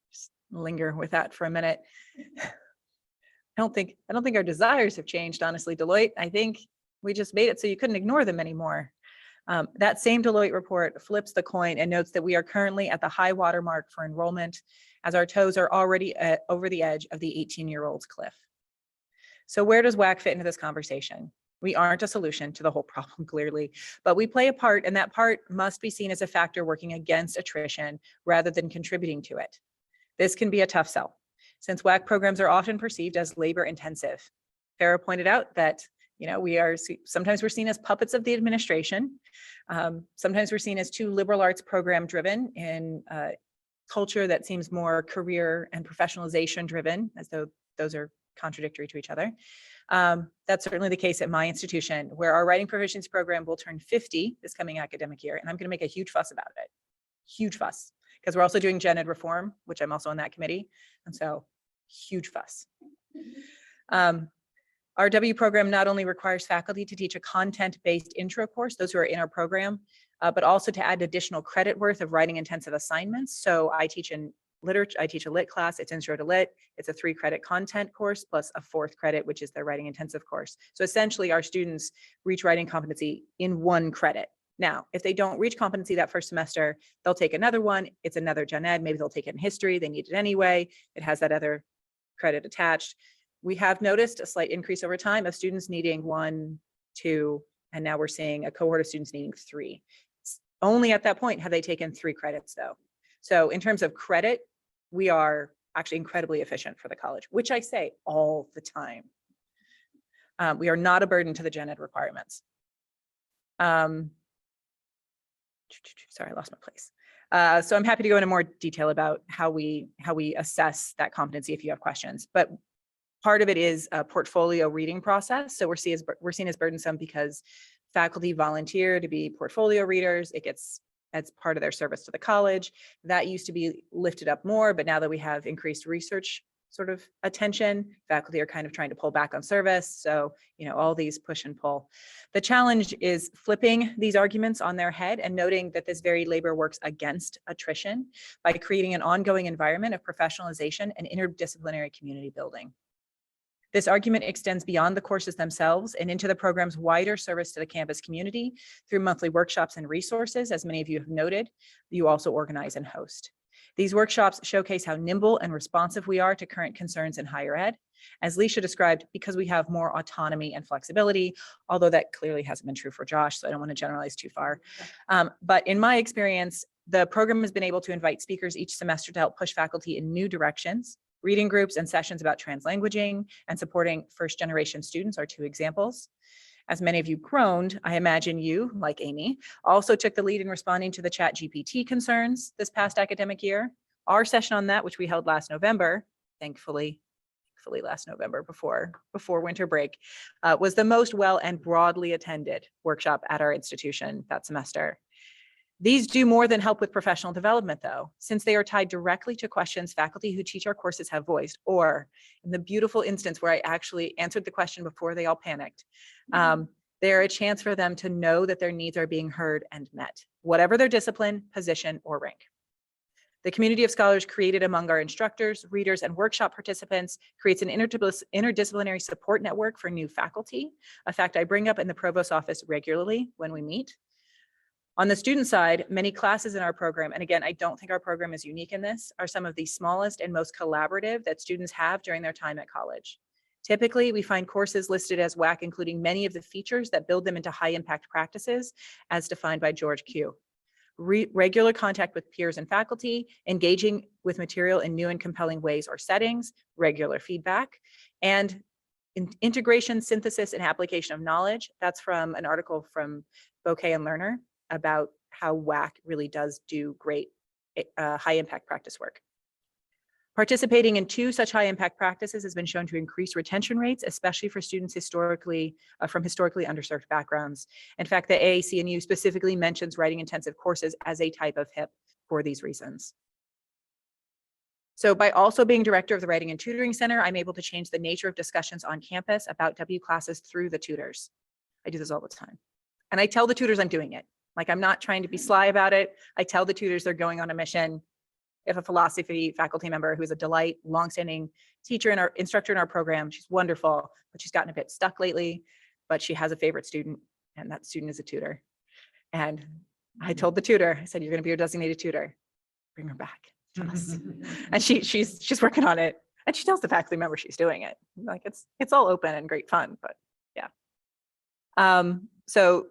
Just linger with that for a minute. I don't think our desires have changed, honestly, Deloitte. I think we just made it so you couldn't ignore them anymore. That same Deloitte report flips the coin and notes that we are currently at the high water mark for enrollment, as our toes are already over the edge of the 18-year-old's cliff. So where does WAC fit into this conversation? We aren't a solution to the whole problem, clearly, but we play a part, and that part must be seen as a factor working against attrition rather than contributing to it. This can be a tough sell, since WAC programs are often perceived as labor intensive. Farah pointed out that sometimes we're seen as puppets of the administration. Sometimes we're seen as too liberal arts program driven in culture that seems more career and professionalization driven, as though those are contradictory to each other. That's certainly the case at my institution, where our writing proficiency program will turn 50 this coming academic year, and I'm going to make a huge fuss about it. Huge fuss, because we're also doing gen ed reform, which I'm also on that committee, and so huge fuss. Our W program not only requires faculty to teach a content-based intro course, those who are in our program, but also to add additional credit worth of writing intensive assignments. So I teach in literature, I teach a lit class, it's intro to lit, it's a 3-credit content course plus a 4th credit, which is their writing intensive course. So essentially our students reach writing competency in 1 credit. Now, if they don't reach competency that first semester, they'll take another one, it's another gen ed, maybe they'll take it in history, they need it anyway, it has that other credit attached. We have noticed a slight increase over time of students needing 1, 2, and now we're seeing a cohort of students needing 3. Only at that point have they taken 3 credits though. So in terms of credit, we are actually incredibly efficient for the college, which I say all the time. We are not a burden to the gen ed requirements. Sorry, I lost my place. So I'm happy to go into more detail about how we assess that competency if you have questions. But part of it is a portfolio reading process. So we're seen as burdensome because faculty volunteer to be portfolio readers. It gets as part of their service to the college. That used to be lifted up more, but now that we have increased research sort of attention, faculty are kind of trying to pull back on service. So, all these push and pull. The challenge is flipping these arguments on their head and noting that this very labor works against attrition by creating an ongoing environment of professionalization and interdisciplinary community building. This argument extends beyond the courses themselves and into the program's wider service to the campus community through monthly workshops and resources. As many of you have noted, you also organize and host. These workshops showcase how nimble and responsive we are to current concerns in higher ed. As Leisha described, because we have more autonomy and flexibility, although that clearly hasn't been true for Josh, so I don't want to generalize too far. But in my experience, the program has been able to invite speakers each semester to help push faculty in new directions. Reading groups and sessions about translanguaging and supporting first-generation students are 2 examples. As many of you groaned, I imagine you, like Amy, also took the lead in responding to the ChatGPT concerns this past academic year. Our session on that, which we held last November, thankfully thankfully last November before winter break, was the most well and broadly attended workshop at our institution that semester. These do more than help with professional development, though, since they are tied directly to questions faculty who teach our courses have voiced, or in the beautiful instance where I actually answered the question before they all panicked, they're a chance for them to know that their needs are being heard and met, whatever their discipline, position, or rank. The community of scholars created among our instructors, readers, and workshop participants creates an interdisciplinary support network for new faculty, a fact I bring up in the provost's office regularly when we meet. On the student side, many classes in our program, and again, I don't think our program is unique in this, are some of the smallest and most collaborative that students have during their time at college. Typically, we find courses listed as WAC, including many of the features that build them into high impact practices as defined by George Q. Regular contact with peers and faculty, engaging with material in new and compelling ways or settings, regular feedback, and integration, synthesis, and application of knowledge. That's from an article from Bouquet and Lerner about how WAC really does do great high impact practice work. Participating in 2 such high impact practices has been shown to increase retention rates, especially for students from historically underserved backgrounds. In fact, the AAC&U specifically mentions writing intensive courses as a type of HIP for these reasons. So by also being director of the Writing and Tutoring Center, I'm able to change the nature of discussions on campus about W classes through the tutors. I do this all the time. And I tell the tutors I'm doing it. Like, I'm not trying to be sly about it. I tell the tutors they're going on a mission. If a philosophy faculty member who's a delight, longstanding teacher and our instructor in our program, she's wonderful, but she's gotten a bit stuck lately, but she has a favorite student, and that student is a tutor. And I told the tutor, I said, you're going to be your designated tutor. Bring her back. Trust. And she's working on it. And she tells the faculty member she's doing it. Like, it's all open and great fun, but yeah. So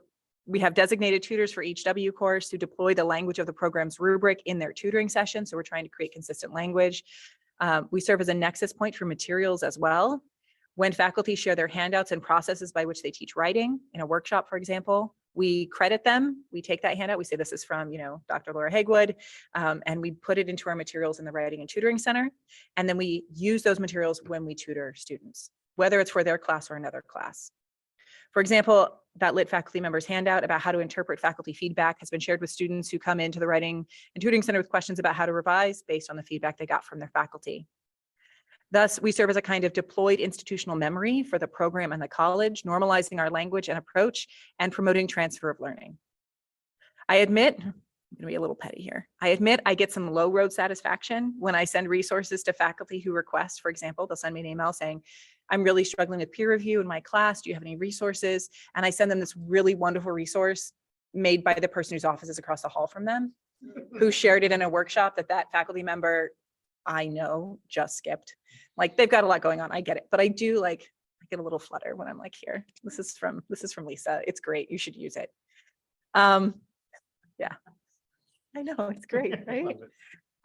we have designated tutors for each W course who deploy the language of the program's rubric in their tutoring session. So we're trying to create consistent language. We serve as a nexus point for materials as well. When faculty share their handouts and processes by which they teach writing in a workshop, for example, we credit them. We take that handout. We say this is from, Dr. Laura Hagewood, and we put it into our materials in the Writing and Tutoring Center. And then we use those materials when we tutor students, whether it's for their class or another class. For example, that lit faculty member's handout about how to interpret faculty feedback has been shared with students who come into the Writing and Tutoring Center with questions about how to revise based on the feedback they got from their faculty. Thus, we serve as a kind of deployed institutional memory for the program and the college, normalizing our language and approach and promoting transfer of learning. I admit, I'm gonna be a little petty here. I admit I get some low road satisfaction when I send resources to faculty who request. For example, they'll send me an email saying, I'm really struggling with peer review in my class. Do you have any resources? And I send them this really wonderful resource made by the person whose office is across the hall from them, who shared it in a workshop that faculty member I know just skipped. Like, they've got a lot going on. I get it, but I do I get a little flutter when I'm like, here, this is from Lisa. It's great. You should use it. Yeah, I know, it's great, right?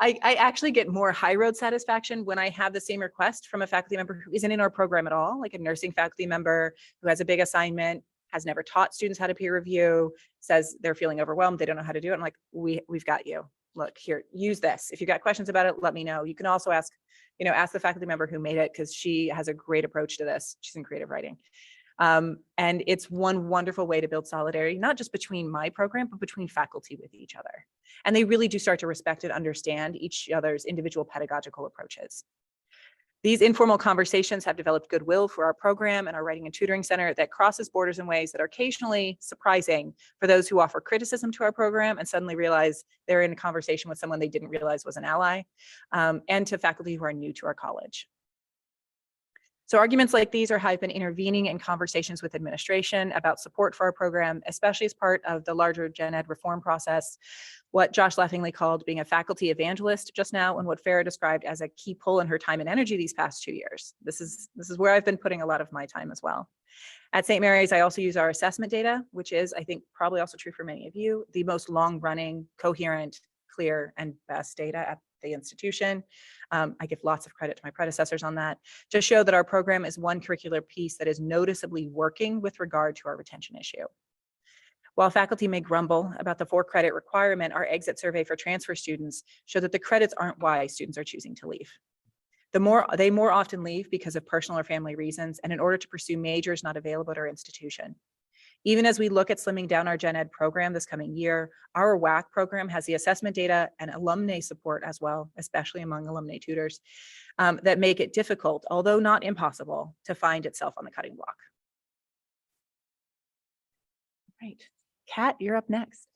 I actually get more high road satisfaction when I have the same request from a faculty member who isn't in our program at all, like a nursing faculty member who has a big assignment, has never taught students how to peer review, says they're feeling overwhelmed, they don't know how to do it. I'm like, we've got you. Look, here, use this. If you got questions about it, let me know. You can also ask the faculty member who made it, because she has a great approach to this. She's in creative writing. And it's one wonderful way to build solidarity, not just between my program, but between faculty with each other. And they really do start to respect and understand each other's individual pedagogical approaches. These informal conversations have developed goodwill for our program and our Writing and Tutoring Center that crosses borders in ways that are occasionally surprising for those who offer criticism to our program and suddenly realize they're in a conversation with someone they didn't realize was an ally, and to faculty who are new to our college. So arguments like these are how I've been intervening in conversations with administration about support for our program, especially as part of the larger gen ed reform process, what Josh laughingly called being a faculty evangelist just now, and what Farah described as a key pull in her time and energy these past 2 years. This is where I've been putting a lot of my time as well. At St. Mary's, I also use our assessment data, which is, I think, probably also true for many of you, the most long-running, coherent, clear, and best data at the institution. I give lots of credit to my predecessors on that, to show that our program is one curricular piece that is noticeably working with regard to our retention issue. While faculty may grumble about the 4-credit requirement, our exit survey for transfer students show that the credits aren't why students are choosing to leave. They more often leave because of personal or family reasons and in order to pursue majors not available at our institution. Even as we look at slimming down our gen ed program this coming year, our WAC program has the assessment data and alumni support as well, especially among alumni tutors, that make it difficult, although not impossible, to find itself on the cutting block. Right. Kat, you're up next.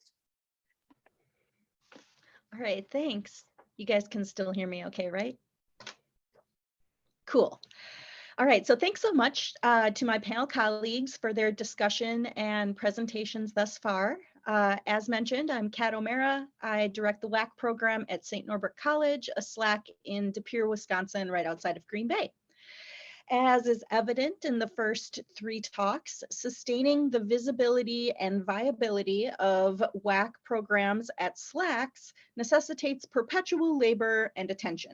All right, thanks. You guys can still hear me okay, right? Cool. All right, so thanks so much to my panel colleagues for their discussion and presentations thus far. As mentioned, I'm Kat O'Mara. I direct the WAC program at St. Norbert College, a SLAC in De Pere, Wisconsin, right outside of Green Bay. As is evident in the first three talks, sustaining the visibility and viability of WAC programs at SLACs necessitates perpetual labor and attention.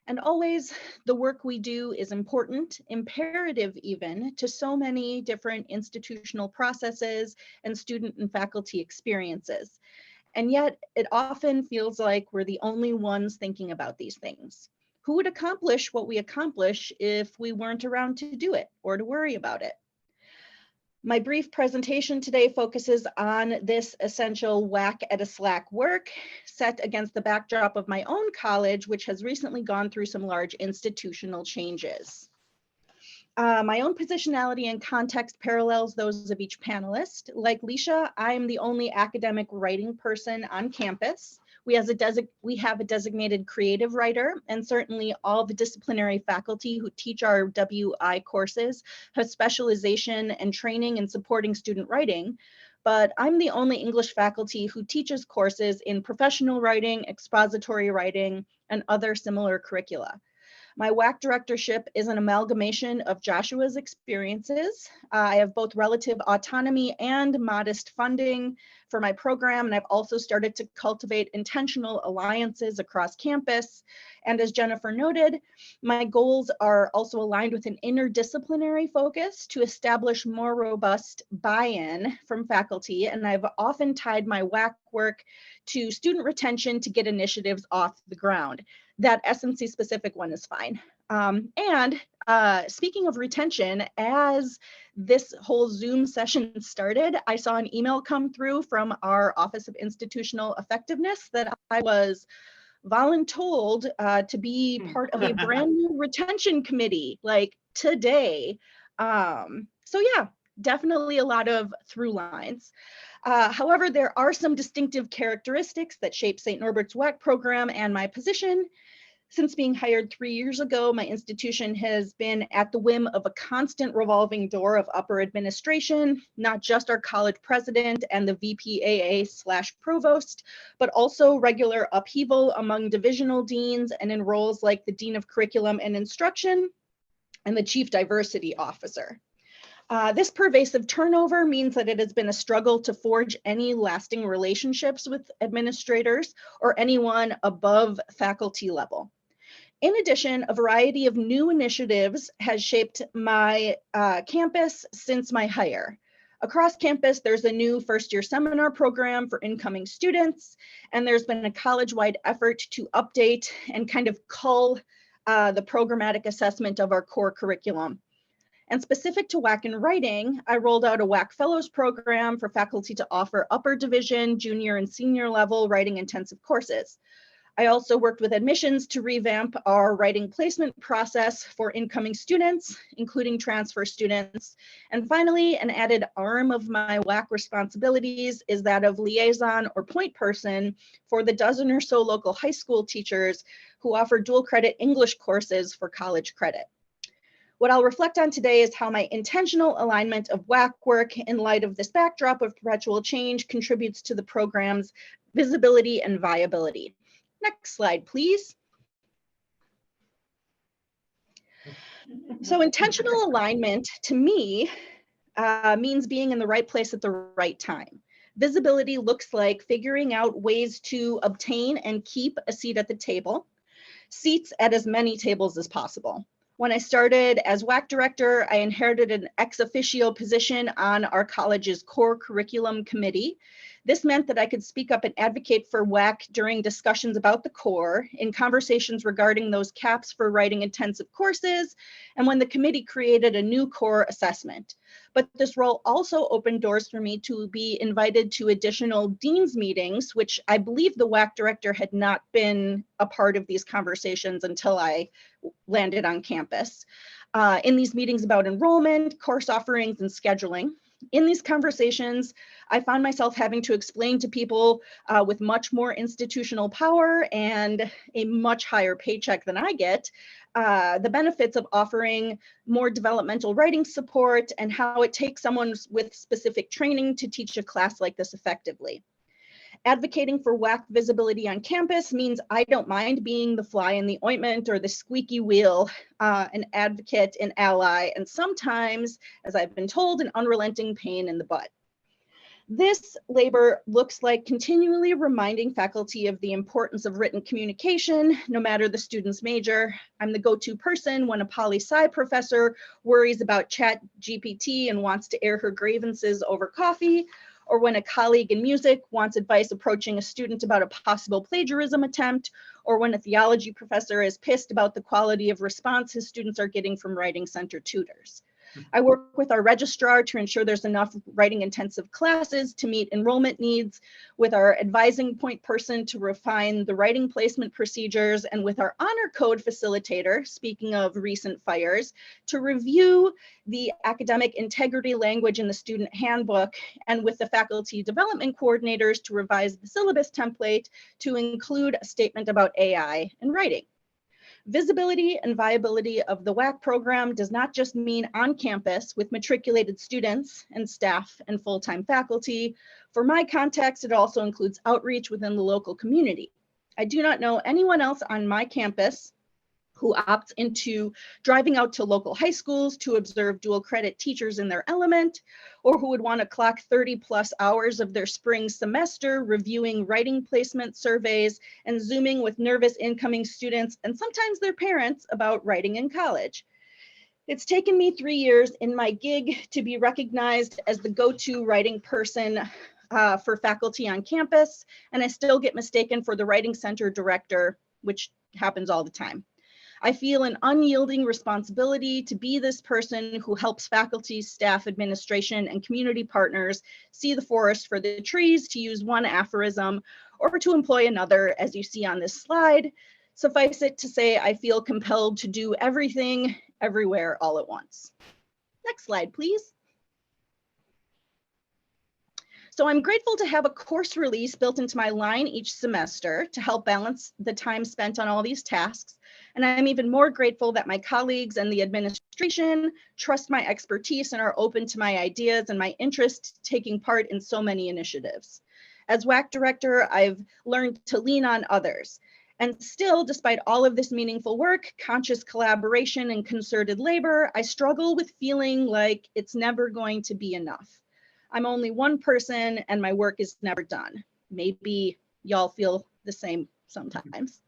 And always, the work we do is important, imperative even, to so many different institutional processes and student and faculty experiences. And yet, it often feels like we're the only ones thinking about these things. Who would accomplish what we accomplish if we weren't around to do it or to worry about it? My brief presentation today focuses on this essential WAC at a SLAC work set against the backdrop of my own college, which has recently gone through some large institutional changes. My own positionality and context parallels those of each panelist. Like Leisha, I am the only academic writing person on campus. We have a designated creative writer, and certainly all the disciplinary faculty who teach our WI courses have specialization and training in supporting student writing. But I'm the only English faculty who teaches courses in professional writing, expository writing, and other similar curricula. My WAC directorship is an amalgamation of Joshua's experiences. I have both relative autonomy and modest funding for my program, and I've also started to cultivate intentional alliances across campus. And as Jennifer noted, my goals are also aligned with an interdisciplinary focus to establish more robust buy-in from faculty, and I've often tied my WAC work to student retention to get initiatives off the ground. That SNC specific one is fine. Speaking of retention, as this whole Zoom session started, I saw an email come through from our Office of Institutional Effectiveness that I was voluntold to be part of a brand new retention committee, like today. So yeah, definitely a lot of through lines. However, there are some distinctive characteristics that shape St. Norbert's WAC program and my position. Since being hired 3 years ago, my institution has been at the whim of a constant revolving door of upper administration, not just our college president and the VPAA/provost, but also regular upheaval among divisional deans and in roles like the Dean of Curriculum and Instruction and the Chief Diversity Officer. This pervasive turnover means that it has been a struggle to forge any lasting relationships with administrators or anyone above faculty level. In addition, a variety of new initiatives has shaped my campus since my hire. Across campus, there's a new first-year seminar program for incoming students, and there's been a college-wide effort to update and kind of cull the programmatic assessment of our core curriculum. And specific to WAC and writing, I rolled out a WAC Fellows program for faculty to offer upper division, junior and senior level writing intensive courses. I also worked with admissions to revamp our writing placement process for incoming students, including transfer students. And finally, an added arm of my WAC responsibilities is that of liaison or point person for the dozen or so local high school teachers who offer dual credit English courses for college credit. What I'll reflect on today is how my intentional alignment of WAC work in light of this backdrop of perpetual change contributes to the program's visibility and viability. Next slide, please. So intentional alignment to me means being in the right place at the right time. Visibility looks like figuring out ways to obtain and keep a seat at the table, seats at as many tables as possible. When I started as WAC director, I inherited an ex officio position on our college's core curriculum committee. This meant that I could speak up and advocate for WAC during discussions about the core, in conversations regarding those caps for writing intensive courses, and when the committee created a new core assessment. But this role also opened doors for me to be invited to additional dean's meetings, which I believe the WAC director had not been a part of these conversations until I landed on campus. In these meetings about enrollment, course offerings, and scheduling. In these conversations, I found myself having to explain to people with much more institutional power and a much higher paycheck than I get, the benefits of offering more developmental writing support and how it takes someone with specific training to teach a class like this effectively. Advocating for WAC visibility on campus means I don't mind being the fly in the ointment or the squeaky wheel, an advocate, an ally, and sometimes, as I've been told, an unrelenting pain in the butt. This labor looks like continually reminding faculty of the importance of written communication, no matter the student's major. I'm the go-to person when a poli-sci professor worries about ChatGPT and wants to air her grievances over coffee, or when a colleague in music wants advice approaching a student about a possible plagiarism attempt, or when a theology professor is pissed about the quality of response his students are getting from writing center tutors. I work with our registrar to ensure there's enough writing intensive classes to meet enrollment needs, with our advising point person to refine the writing placement procedures, and with our honor code facilitator, speaking of recent fires, to review the academic integrity language in the student handbook, and with the faculty development coordinators to revise the syllabus template to include a statement about AI in writing. Visibility and viability of the WAC program does not just mean on campus with matriculated students and staff and full-time faculty. For my context, it also includes outreach within the local community. I do not know anyone else on my campus who opts into driving out to local high schools to observe dual credit teachers in their element, or who would want to clock 30+ hours of their spring semester reviewing writing placement surveys and Zooming with nervous incoming students and sometimes their parents about writing in college. It's taken me 3 years in my gig to be recognized as the go-to writing person for faculty on campus, and I still get mistaken for the writing center director, which happens all the time. I feel an unyielding responsibility to be this person who helps faculty, staff, administration, and community partners see the forest for the trees, to use one aphorism, or to employ another, as you see on this slide. Suffice it to say, I feel compelled to do everything, everywhere, all at once. Next slide, please. So I'm grateful to have a course release built into my line each semester to help balance the time spent on all these tasks. And I'm even more grateful that my colleagues and the administration trust my expertise and are open to my ideas and my interest taking part in so many initiatives. As WAC director, I've learned to lean on others. And still, despite all of this meaningful work, conscious collaboration, and concerted labor, I struggle with feeling like it's never going to be enough. I'm only one person and my work is never done. Maybe y'all feel the same sometimes.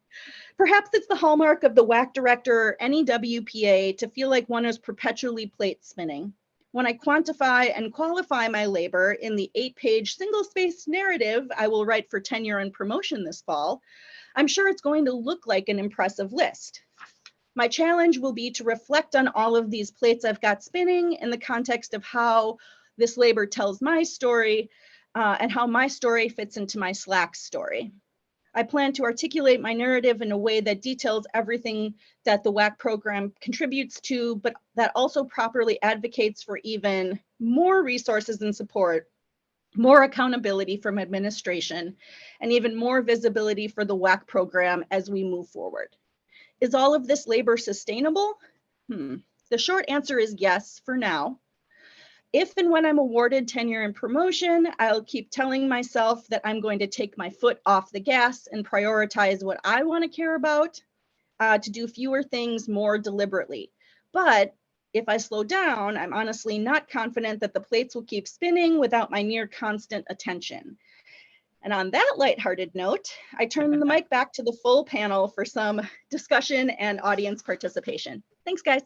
Perhaps it's the hallmark of the WAC director or any WPA to feel like one is perpetually plate spinning. When I quantify and qualify my labor in the 8-page single-spaced narrative I will write for tenure and promotion this fall, I'm sure it's going to look like an impressive list. My challenge will be to reflect on all of these plates I've got spinning in the context of how this labor tells my story and how my story fits into my Slack story. I plan to articulate my narrative in a way that details everything that the WAC program contributes to, but that also properly advocates for even more resources and support, more accountability from administration, and even more visibility for the WAC program as we move forward. Is all of this labor sustainable? The short answer is yes, for now. If and when I'm awarded tenure and promotion, I'll keep telling myself that I'm going to take my foot off the gas and prioritize what I want to care about, to do fewer things more deliberately. But if I slow down, I'm honestly not confident that the plates will keep spinning without my near constant attention. And on that lighthearted note, I turn the mic back to the full panel for some discussion and audience participation. Thanks, guys.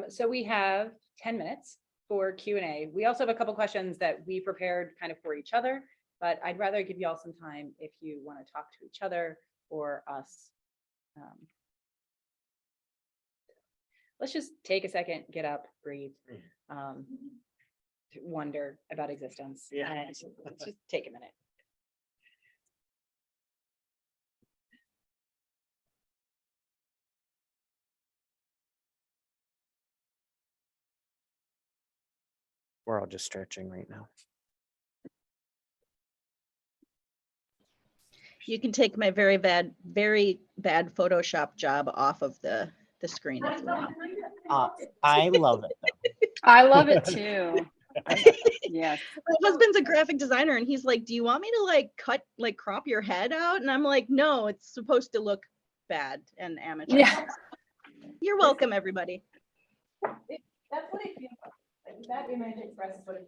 So we have 10 minutes for Q&A. We also have a couple questions that we prepared kind of for each other, but I'd rather give you all some time if you want to talk to each other or us. Let's just take a second, get up, breathe, wonder about existence. Yeah. And let's just take a minute. We're all just stretching right now. You can take my very bad Photoshop job off of the screen if you want. I love it though. I love it too. Yes. My husband's a graphic designer and he's like, do you want me to crop your head out? And I'm like, no, it's supposed to look bad and amateur. Yeah. You're welcome, everybody. That's what I feel. That image expresses what it is.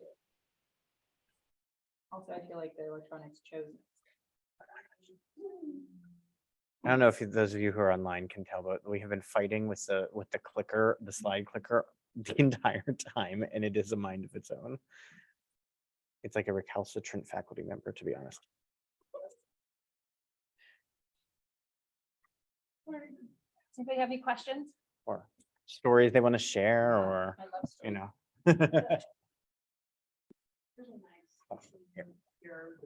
Also, I feel like the electronics chose. I don't know if those of you who are online can tell, but we have been fighting with the clicker, the slide clicker, the entire time, and it is a mind of its own. It's like a recalcitrant faculty member, to be honest. Does anybody have any questions? Or stories they want to share, or I love you stories. know. Oh, here.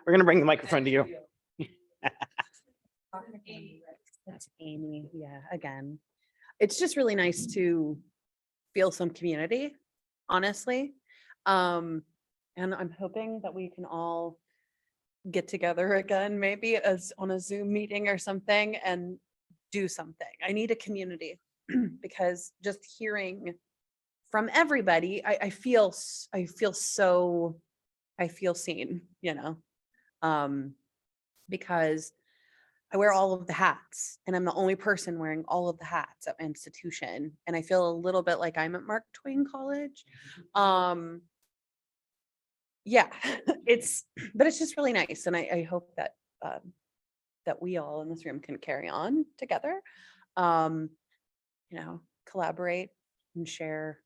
We're gonna bring the microphone to you. That's Amy. Yeah, again, it's just really nice to feel some community, honestly. And I'm hoping that we can all get together again, maybe as on a Zoom meeting or something, and do something. I need a community because just hearing from everybody, I feel seen, you know, because I wear all of the hats and I'm the only person wearing all of the hats at my institution. And I feel a little bit like I'm at Mark Twain College. Yeah, but it's just really nice. And I hope that, that we all in this room can carry on together, you know, collaborate and share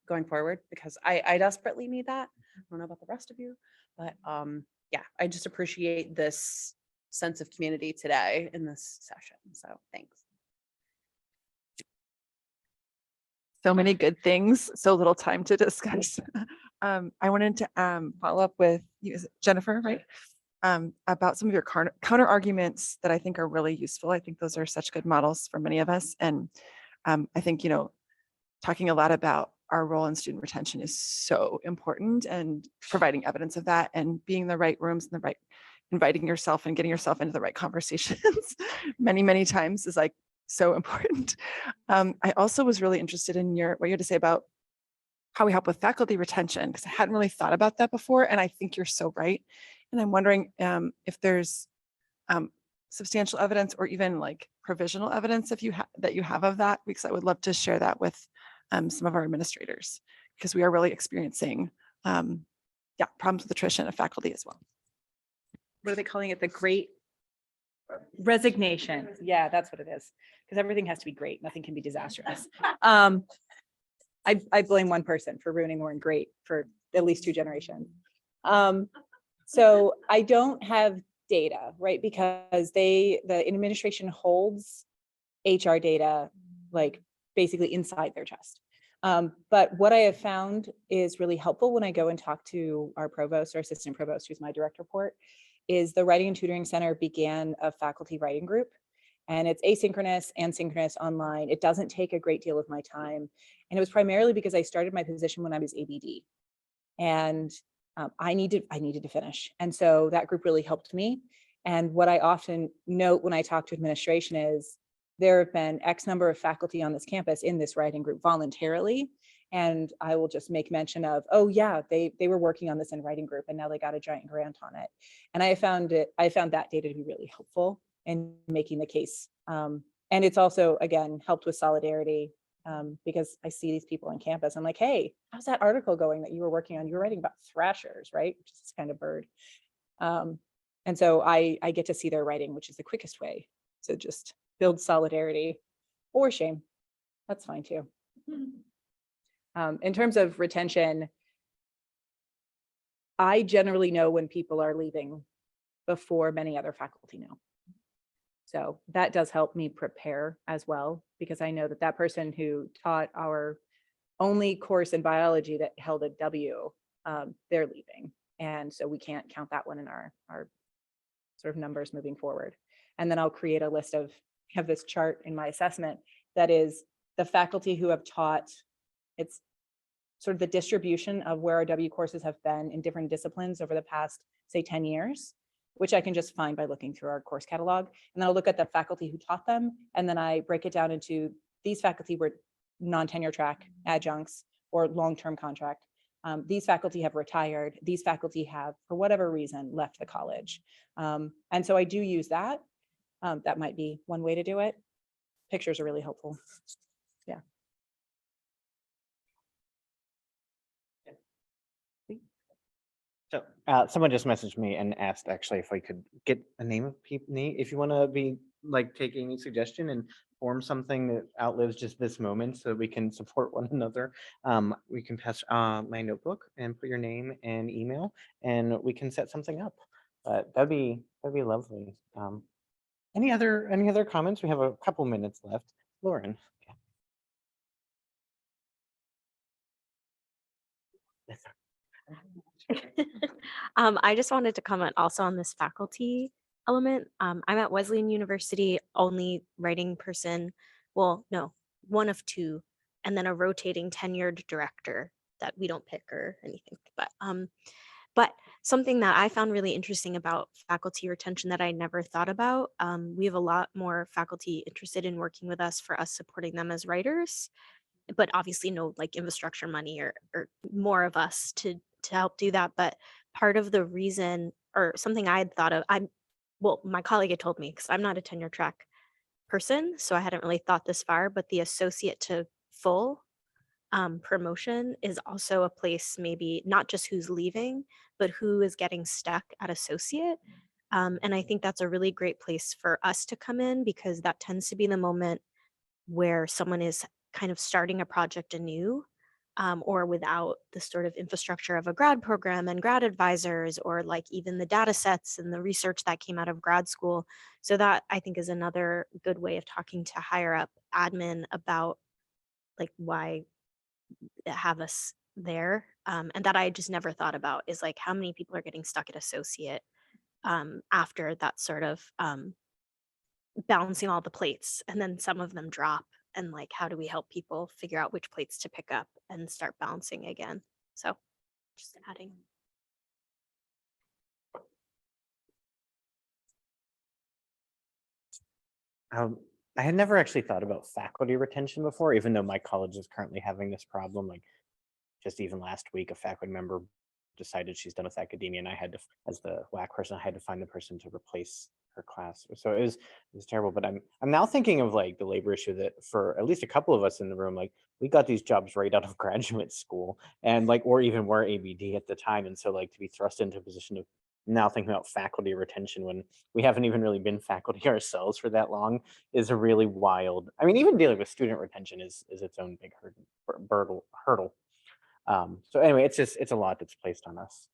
going forward, because I desperately need that. I don't know about the rest of you, but yeah, I just appreciate this sense of community today in this session. So thanks. So many good things, so little time to discuss. I wanted to follow up with you, is it Jennifer, right? About some of your counter arguments that I think are really useful. I think those are such good models for many of us. And I think, you know, talking a lot about our role in student retention is so important, and providing evidence of that and being in the right rooms and the right, inviting yourself and getting yourself into the right conversations many times is like so important. I also was really interested in what you had to say about how we help with faculty retention, because I hadn't really thought about that before. And I think you're so right. And I'm wondering if there's substantial evidence or even like provisional evidence that you have of that, because I would love to share that with some of our administrators, because we are really experiencing problems with attrition of faculty as well. What are they calling it? The great resignation. Yeah, that's what it is. Because everything has to be great. Nothing can be disastrous. I blame one person for ruining the word great for at least 2 generations. So I don't have data, right? Because the administration holds HR data like basically inside their chest. But what I have found is really helpful when I go and talk to our provost or assistant provost, who's my direct report, is the Writing and Tutoring Center began a faculty writing group, and it's asynchronous and synchronous online. It doesn't take a great deal of my time. And it was primarily because I started my position when I was ABD, and I needed to finish. And so that group really helped me. And what I often note when I talk to administration is there have been X number of faculty on this campus in this writing group voluntarily. And I will just make mention of, oh yeah, they were working on this in writing group and now they got a giant grant on it. And I found that data to be really helpful in making the case. And it's also, again, helped with solidarity, because I see these people on campus. I'm like, hey, how's that article going that you were working on? You were writing about thrashers, right? Which is this kind of bird. And so I get to see their writing, which is the quickest way to just build solidarity or shame. That's fine too. In terms of retention, I generally know when people are leaving before many other faculty know. So that does help me prepare as well, because I know that that person who taught our only course in biology that held a W, they're leaving. And so we can't count that one in our sort of numbers moving forward. And then I'll create a list of, have this chart in my assessment that is the faculty who have taught, it's sort of the distribution of where our W courses have been in different disciplines over the past, say, 10 years, which I can just find by looking through our course catalog. And then I'll look at the faculty who taught them. And then I break it down into these faculty were non-tenure track adjuncts or long-term contract. These faculty have retired. These faculty have, for whatever reason, left the college. And so I do use that. That might be one way to do it. Pictures are really helpful. Yeah. So someone just messaged me and asked actually if we could get a name of people. If you want to be like taking any suggestion and form something that outlives just this moment so that we can support one another, we can pass my notebook and put your name and email and we can set something up. But that'd be lovely. Any other comments? We have a couple minutes left. Lauren. I just wanted to comment also on this faculty element. I'm at Wesleyan University, only writing person, well, no, one of two, and then a rotating tenured director that we don't pick or anything. But something that I found really interesting about faculty retention that I never thought about, we have a lot more faculty interested in working with us for us supporting them as writers, but obviously no like infrastructure money or more of us to help do that. But part of the reason, or something I had thought of, well, my colleague had told me, because I'm not a tenure track person, so I hadn't really thought this far, but the associate to full promotion is also a place, maybe not just who's leaving, but who is getting stuck at associate. And I think that's a really great place for us to come in, because that tends to be the moment where someone is kind of starting a project anew, or without the sort of infrastructure of a grad program and grad advisors, or like even the data sets and the research that came out of grad school. So that I think is another good way of talking to higher up admin about like why have us there. And that I just never thought about is like how many people are getting stuck at associate after that sort of balancing all the plates, and then some of them drop, and like how do we help people figure out which plates to pick up and start balancing again. So just adding. I had never actually thought about faculty retention before, even though my college is currently having this problem. Like just even last week, a faculty member decided she's done with academia, and I had to, as the WAC person, I had to find the person to replace her class. So it was terrible. But I'm now thinking of like the labor issue that for at least a couple of us in the room, like we got these jobs right out of graduate school, and like or even were ABD at the time, and so like to be thrust into a position of now thinking about faculty retention when we haven't even really been faculty ourselves for that long is a really wild. I mean, even dealing with student retention is its own big hurdle. So anyway, it's a lot that's placed on us.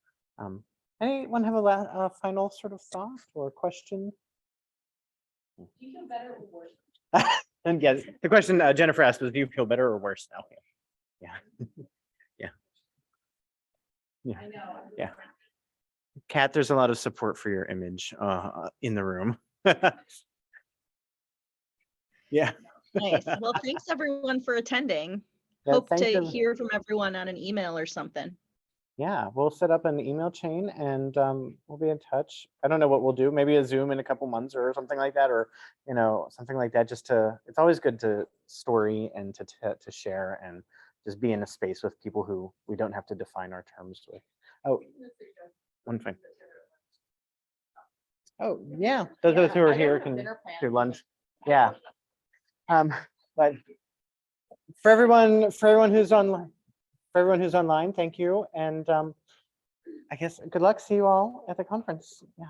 Anyone have a final sort of thought or question? Do you feel better or worse? And yes, the question Jennifer asked was, do you feel better or worse now? Yeah. Yeah. Yeah. I know. Yeah. Kat, there's a lot of support for your image in the room. Yeah. Nice. Well, thanks everyone for attending. Yeah, Hope thanks to every- hear from everyone on an email or something. Yeah, we'll set up an email chain and we'll be in touch. I don't know what we'll do, maybe a Zoom in a couple months or something like that, or something like that. Just to, it's always good to story and to share and just be in a space with people who we don't have to define our terms with. Oh, one thing. Oh yeah, those who are here can do lunch. Yeah. But for everyone who's online, thank you, and I guess good luck. See you all at the conference. Yeah.